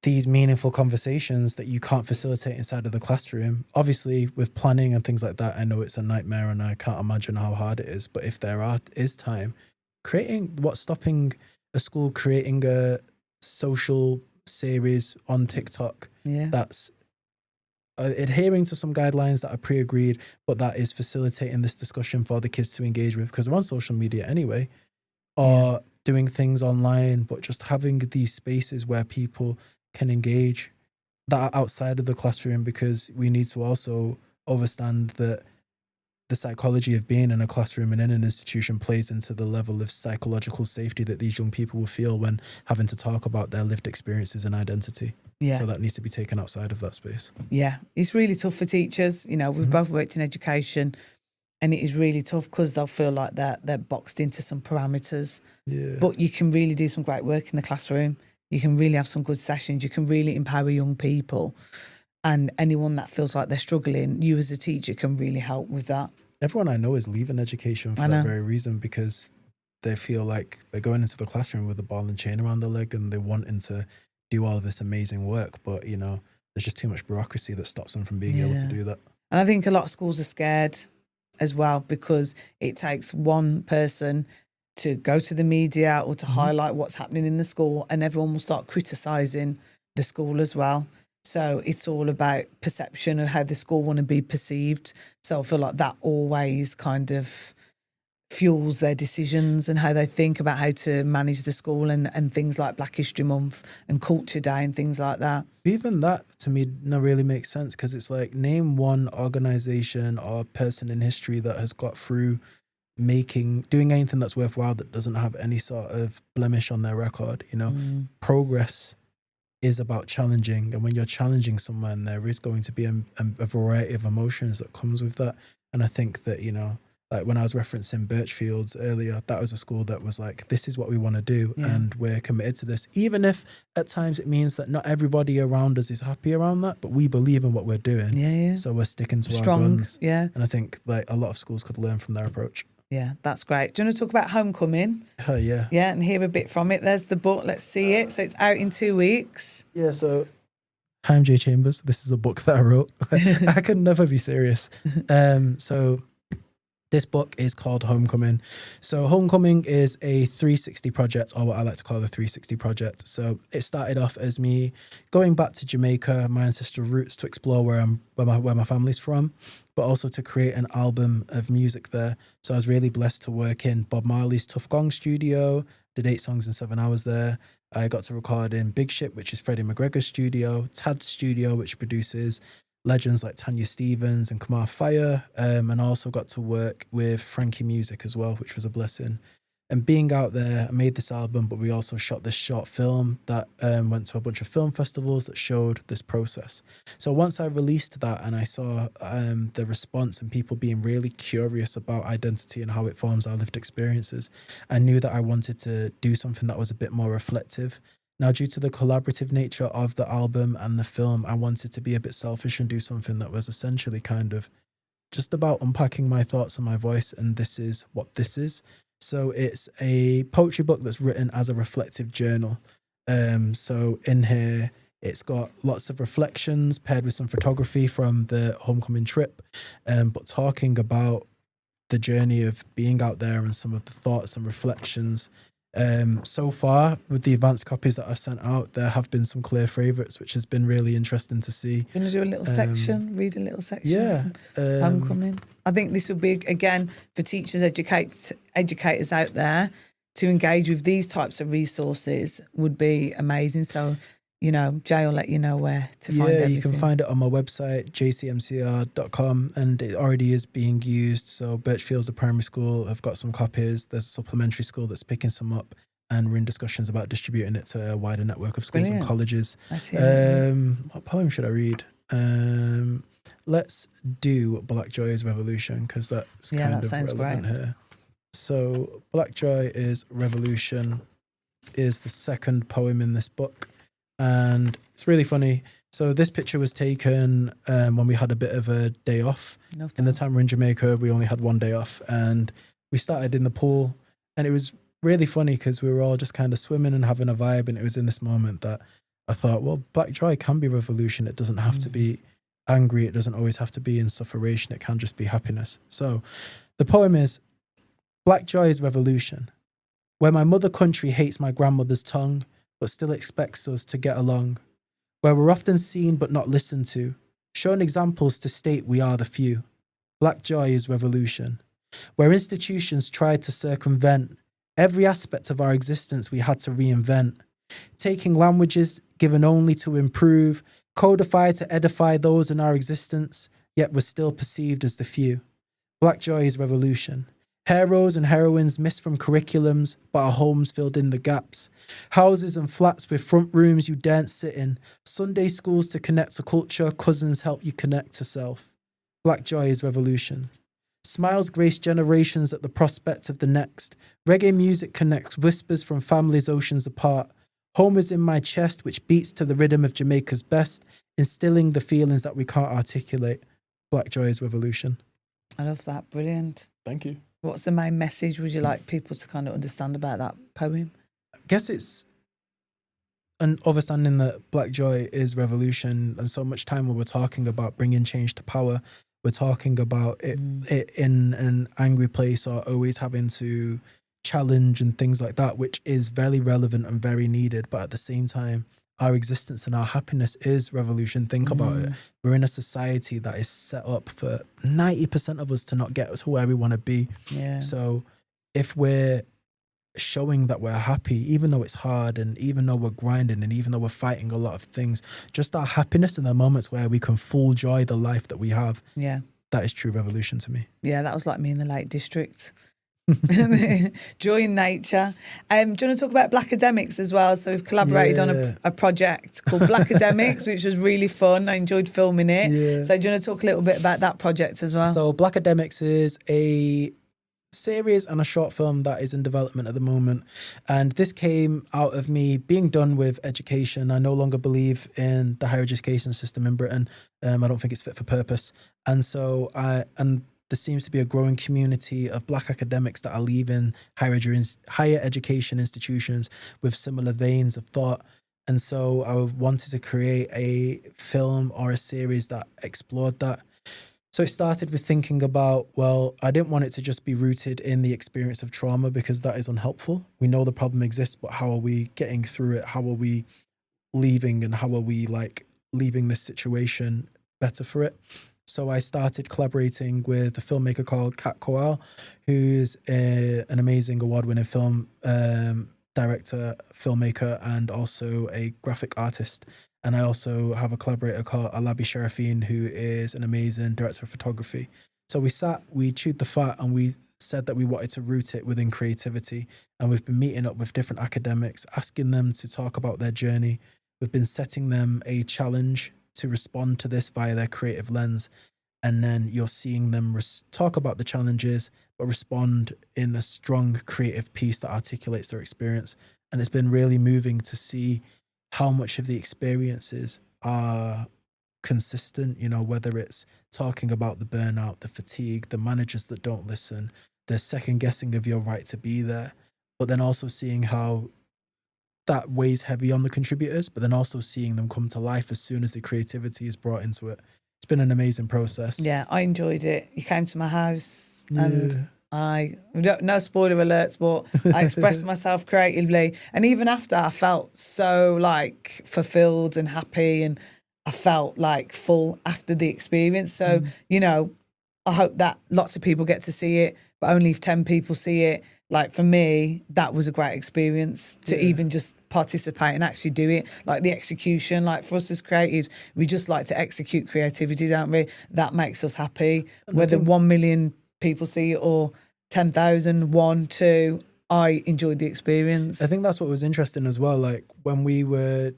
these meaningful conversations that you can't facilitate inside of the classroom, obviously with planning and things like that, I know it's a nightmare and I can't imagine how hard it is. But if there is time, what's stopping a school creating a social series on TikTok that's adhering to some guidelines that are pre-agreed, but that is facilitating this discussion for the kids to engage with because they're on social media anyway, or doing things online, but just having these spaces where people can engage that are outside of the classroom, because we need to also understand that the psychology of being in a classroom and in an institution plays into the level of psychological safety that these young people will feel when having to talk about their lived experiences and identity. So that needs to be taken outside of that space. It's really tough for teachers. You know, we've both worked in education and it is really tough because they'll feel like they're boxed into some parameters. But you can really do some great work in the classroom. You can really have some good sessions. You can really empower young people. And anyone that feels like they're struggling, you as a teacher can really help with that. Everyone I know is leaving education for that very reason, because they feel like they're going into the classroom with a ball and chain around their leg and they're wanting to do all of this amazing work. But, you know, there's just too much bureaucracy that stops them from being able to do that. And I think a lot of schools are scared as well because it takes one person to go to the media or to highlight what's happening in the school, and everyone will start criticising the school as well. So it's all about perception of how the school want to be perceived. So I feel like that always kind of fuels their decisions and how they think about how to manage the school, and things like Black History Month and Culture Day and things like that. Even that to me not really makes sense, because it's like, name one organisation or person in history that has got through doing anything that's worthwhile that doesn't have any sort of blemish on their record. You know, progress is about challenging, and when you're challenging someone, there is going to be a variety of emotions that comes with that. And I think that, you know, like when I was referencing Birchfields earlier, that was a school that was like, this is what we want to do, and we're committed to this, even if at times it means that not everybody around us is happy around that, but we believe in what we're doing. So we're sticking to our guns. And I think like a lot of schools could learn from their approach. Yeah, that's great. Do you want to talk about Homecoming? Yeah, and hear a bit from it? There's the book. Let's see it. So it's out in 2 weeks. Yeah, so I'm Jay Chambers. This is a book that I wrote. I could never be serious. So this book is called Homecoming. So Homecoming is a 360 project, or what I like to call the 360 project. So it started off as me going back to Jamaica, my ancestral roots, to explore where my family's from, but also to create an album of music there. So I was really blessed to work in Bob Marley's Tough Gong studio, did 8 songs in 7 hours there. I got to record in Big Ship, which is Freddie McGregor's studio, Tad's studio, which produces legends like Tanya Stephens and Kamar Fire, and also got to work with Frankie Music as well, which was a blessing. And being out there, I made this album, but we also shot this short film that went to a bunch of film festivals that showed this process. So once I released that and I saw the response and people being really curious about identity and how it forms our lived experiences, I knew that I wanted to do something that was a bit more reflective. Now, due to the collaborative nature of the album and the film, I wanted to be a bit selfish and do something that was essentially kind of just about unpacking my thoughts and my voice, and this is what this is. So it's a poetry book that's written as a reflective journal. So in here, it's got lots of reflections paired with some photography from the Homecoming trip, but talking about the journey of being out there and some of the thoughts and reflections. So far, with the advanced copies that I've sent out, there have been some clear favourites, which has been really interesting to see. Going to do a little section, read a little section. Yeah. Homecoming. I think this would be, again, for teachers, educators out there, to engage with these types of resources would be amazing. So, you know, Jay will let you know where to find everything. Yeah, you can find it on my website, jcmcr.com, and it already is being used. So Birchfields, the primary school, have got some copies. There's a supplementary school that's picking some up, and we're in discussions about distributing it to a wider network of schools and colleges. What poem should I read? Let's do Black Joy is Revolution, because that's kind of relevant here. So Black Joy is Revolution is the second poem in this book. And it's really funny. So this picture was taken when we had a bit of a day off. In the time we're in Jamaica, we only had 1 day off. And we started in the pool. And it was really funny because we were all just kind of swimming and having a vibe. And it was in this moment that I thought, well, Black Joy can be revolution. It doesn't have to be angry. It doesn't always have to be in sufferation. It can just be happiness. So the poem is, Black Joy is Revolution. Where my mother country hates my grandmother's tongue, but still expects us to get along. Where we're often seen but not listened to, shown examples to state we are the few. Black Joy is Revolution. Where institutions tried to circumvent every aspect of our existence, we had to reinvent. Taking languages given only to improve, codify to edify those in our existence, yet we're still perceived as the few. Black Joy is Revolution. Heroes and heroines missed from curriculums, but our homes filled in the gaps. Houses and flats with front rooms you daren't sit in. Sunday schools to connect to culture, cousins help you connect to self. Black Joy is Revolution. Smiles grace generations at the prospect of the next. Reggae music connects whispers from families oceans apart. Home is in my chest, which beats to the rhythm of Jamaica's best, instilling the feelings that we can't articulate. Black Joy is Revolution. I love that. Brilliant. Thank you. What's the main message would you like people to kind of understand about that poem? I guess it's an understanding that Black Joy is revolution, and so much time when we're talking about bringing change to power, we're talking about it in an angry place or always having to challenge and things like that, which is very relevant and very needed. But at the same time, our existence and our happiness is revolution. Think about it. We're in a society that is set up for 90% of us to not get to where we want to be. Yeah. So if we're showing that we're happy, even though it's hard, and even though we're grinding, and even though we're fighting a lot of things, just our happiness in the moments where we can full joy the life that we have. Yeah. That is true revolution to me. Yeah, that was like me in the Lake District. Joy in nature. Do you want to talk about Black Academics as well? So we've collaborated on a project called Black Academics, which was really fun. I enjoyed filming it. Yeah. So do you want to talk a little bit about that project as well? So Black Academics is a series and a short film that is in development at the moment, and this came out of me being done with education. I no longer believe in the higher education system in Britain. I don't think it's fit for purpose, and so there seems to be a growing community of Black academics that are leaving higher education institutions with similar veins of thought. And so I wanted to create a film or a series that explored that. So it started with thinking about, well, I didn't want it to just be rooted in the experience of trauma, because that is unhelpful. We know the problem exists, but how are we getting through it? How are we leaving, and how are we leaving this situation better for it? So I started collaborating with a filmmaker called Kat Koal, who's an amazing award-winning film director, filmmaker, and also a graphic artist. And I also have a collaborator called Alabi Sharafin, who is an amazing director of photography. So we chewed the fat, and we said that we wanted to root it within creativity. And we've been meeting up with different academics, asking them to talk about their journey. We've been setting them a challenge to respond to this via their creative lens. And then you're seeing them talk about the challenges, but respond in a strong creative piece that articulates their experience. And it's been really moving to see how much of the experiences are consistent, whether it's talking about the burnout, the fatigue, the managers that don't listen, the second guessing of your right to be there, but then also seeing how that weighs heavy on the contributors, but then also seeing them come to life as soon as the creativity is brought into it. It's been an amazing process. Yeah, I enjoyed it. You came to my house and no spoiler alerts, but I expressed myself creatively. And even after, I felt so fulfilled and happy, and I felt full after the experience. So, I hope that lots of people get to see it, but only if 10 people see it. For me, that was a great experience to even just participate and actually do it. The execution, for us as creatives, we just like to execute creativity, don't we? That makes us happy. Whether 1 million people see it or 10,000, 1, 2, I enjoyed the experience. I think that's what was interesting as well. When we're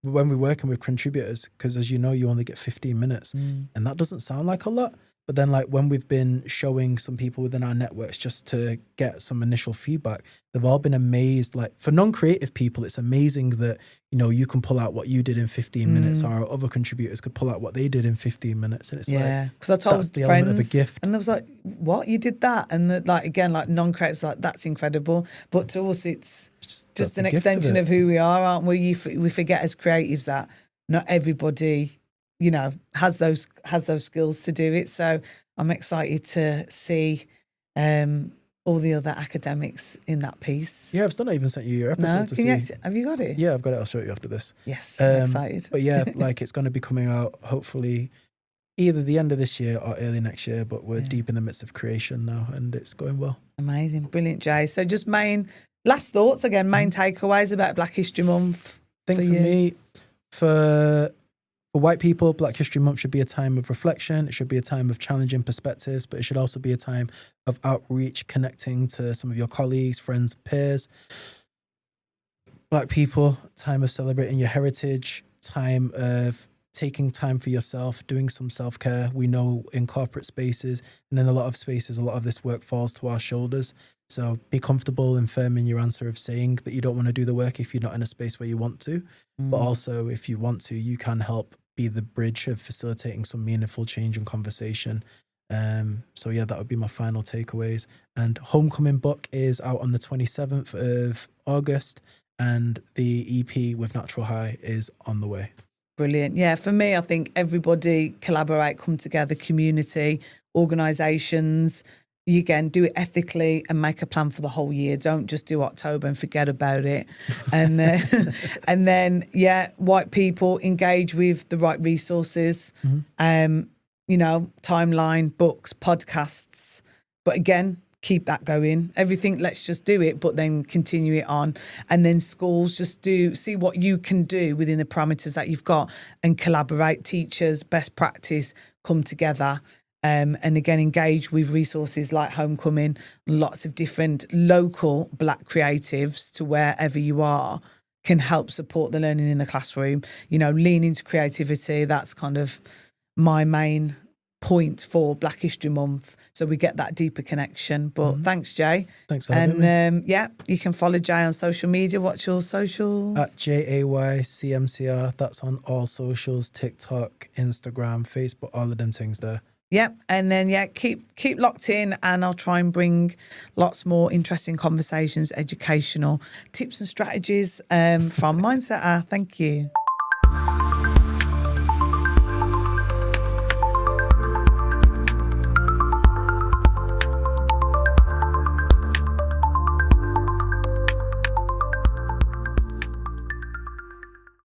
working with contributors, because as you know, you only get 15 minutes, and that doesn't sound like a lot. But then when we've been showing some people within our networks just to get some initial feedback, they've all been amazed. For non-creative people, it's amazing that, you can pull out what you did in 15 minutes, or other contributors could pull out what they did in 15 minutes. And it's because I told that's the friends, element of a gift. And they was like, what, you did that? And non-creatives, that's incredible. But to us, it's just an extension of who we are, aren't we? We forget as creatives that not everybody has those skills to do it. So I'm excited to see all the other academics in that piece. Yeah, I've still not even sent you your episode to see. Have you got it? Yeah, I've got it. I'll show you after this. Yes, I'm excited. But yeah, it's going to be coming out hopefully either the end of this year or early next year, but we're deep in the midst of creation now, and it's going well. Amazing. Brilliant, Jay. So just last thoughts again, main takeaways about Black History Month. I think for me, for white people, Black History Month should be a time of reflection. It should be a time of challenging perspectives, but it should also be a time of outreach, connecting to some of your colleagues, friends, peers. Black people, time of celebrating your heritage, time of taking time for yourself, doing some self-care. We know in corporate spaces and in a lot of spaces, a lot of this work falls to our shoulders. So be comfortable and firm in your answer of saying that you don't want to do the work if you're not in a space where you want to. But also, if you want to, you can help be the bridge of facilitating some meaningful change and conversation. So yeah, that would be my final takeaways. And Homecoming book is out on the 27th of August, and the EP with Natural High is on the way. Brilliant. Yeah, for me, I think everybody collaborate, come together, community, organisations, you again do it ethically and make a plan for the whole year. Don't just do October and forget about it. And and then white people engage with the right resources. You know, timeline, books, podcasts. But again, keep that going. Everything, let's just do it, but then continue it on. And then schools, just see what you can do within the parameters that you've got and collaborate. Teachers, best practice, come together. And again, engage with resources like Homecoming, lots of different local Black creatives to wherever you are can help support the learning in the classroom. You know, lean into creativity. That's kind of my main point for Black History Month. So we get that deeper connection. But thanks, Jay. Thanks for having me. You can follow Jay on social media. What's your socials? At JAYCMCR. That's on all socials, TikTok, Instagram, Facebook, all of them things there. Yep. And then, keep locked in, and I'll try and bring lots more interesting conversations, educational tips and strategies from Mindsetter. Thank you.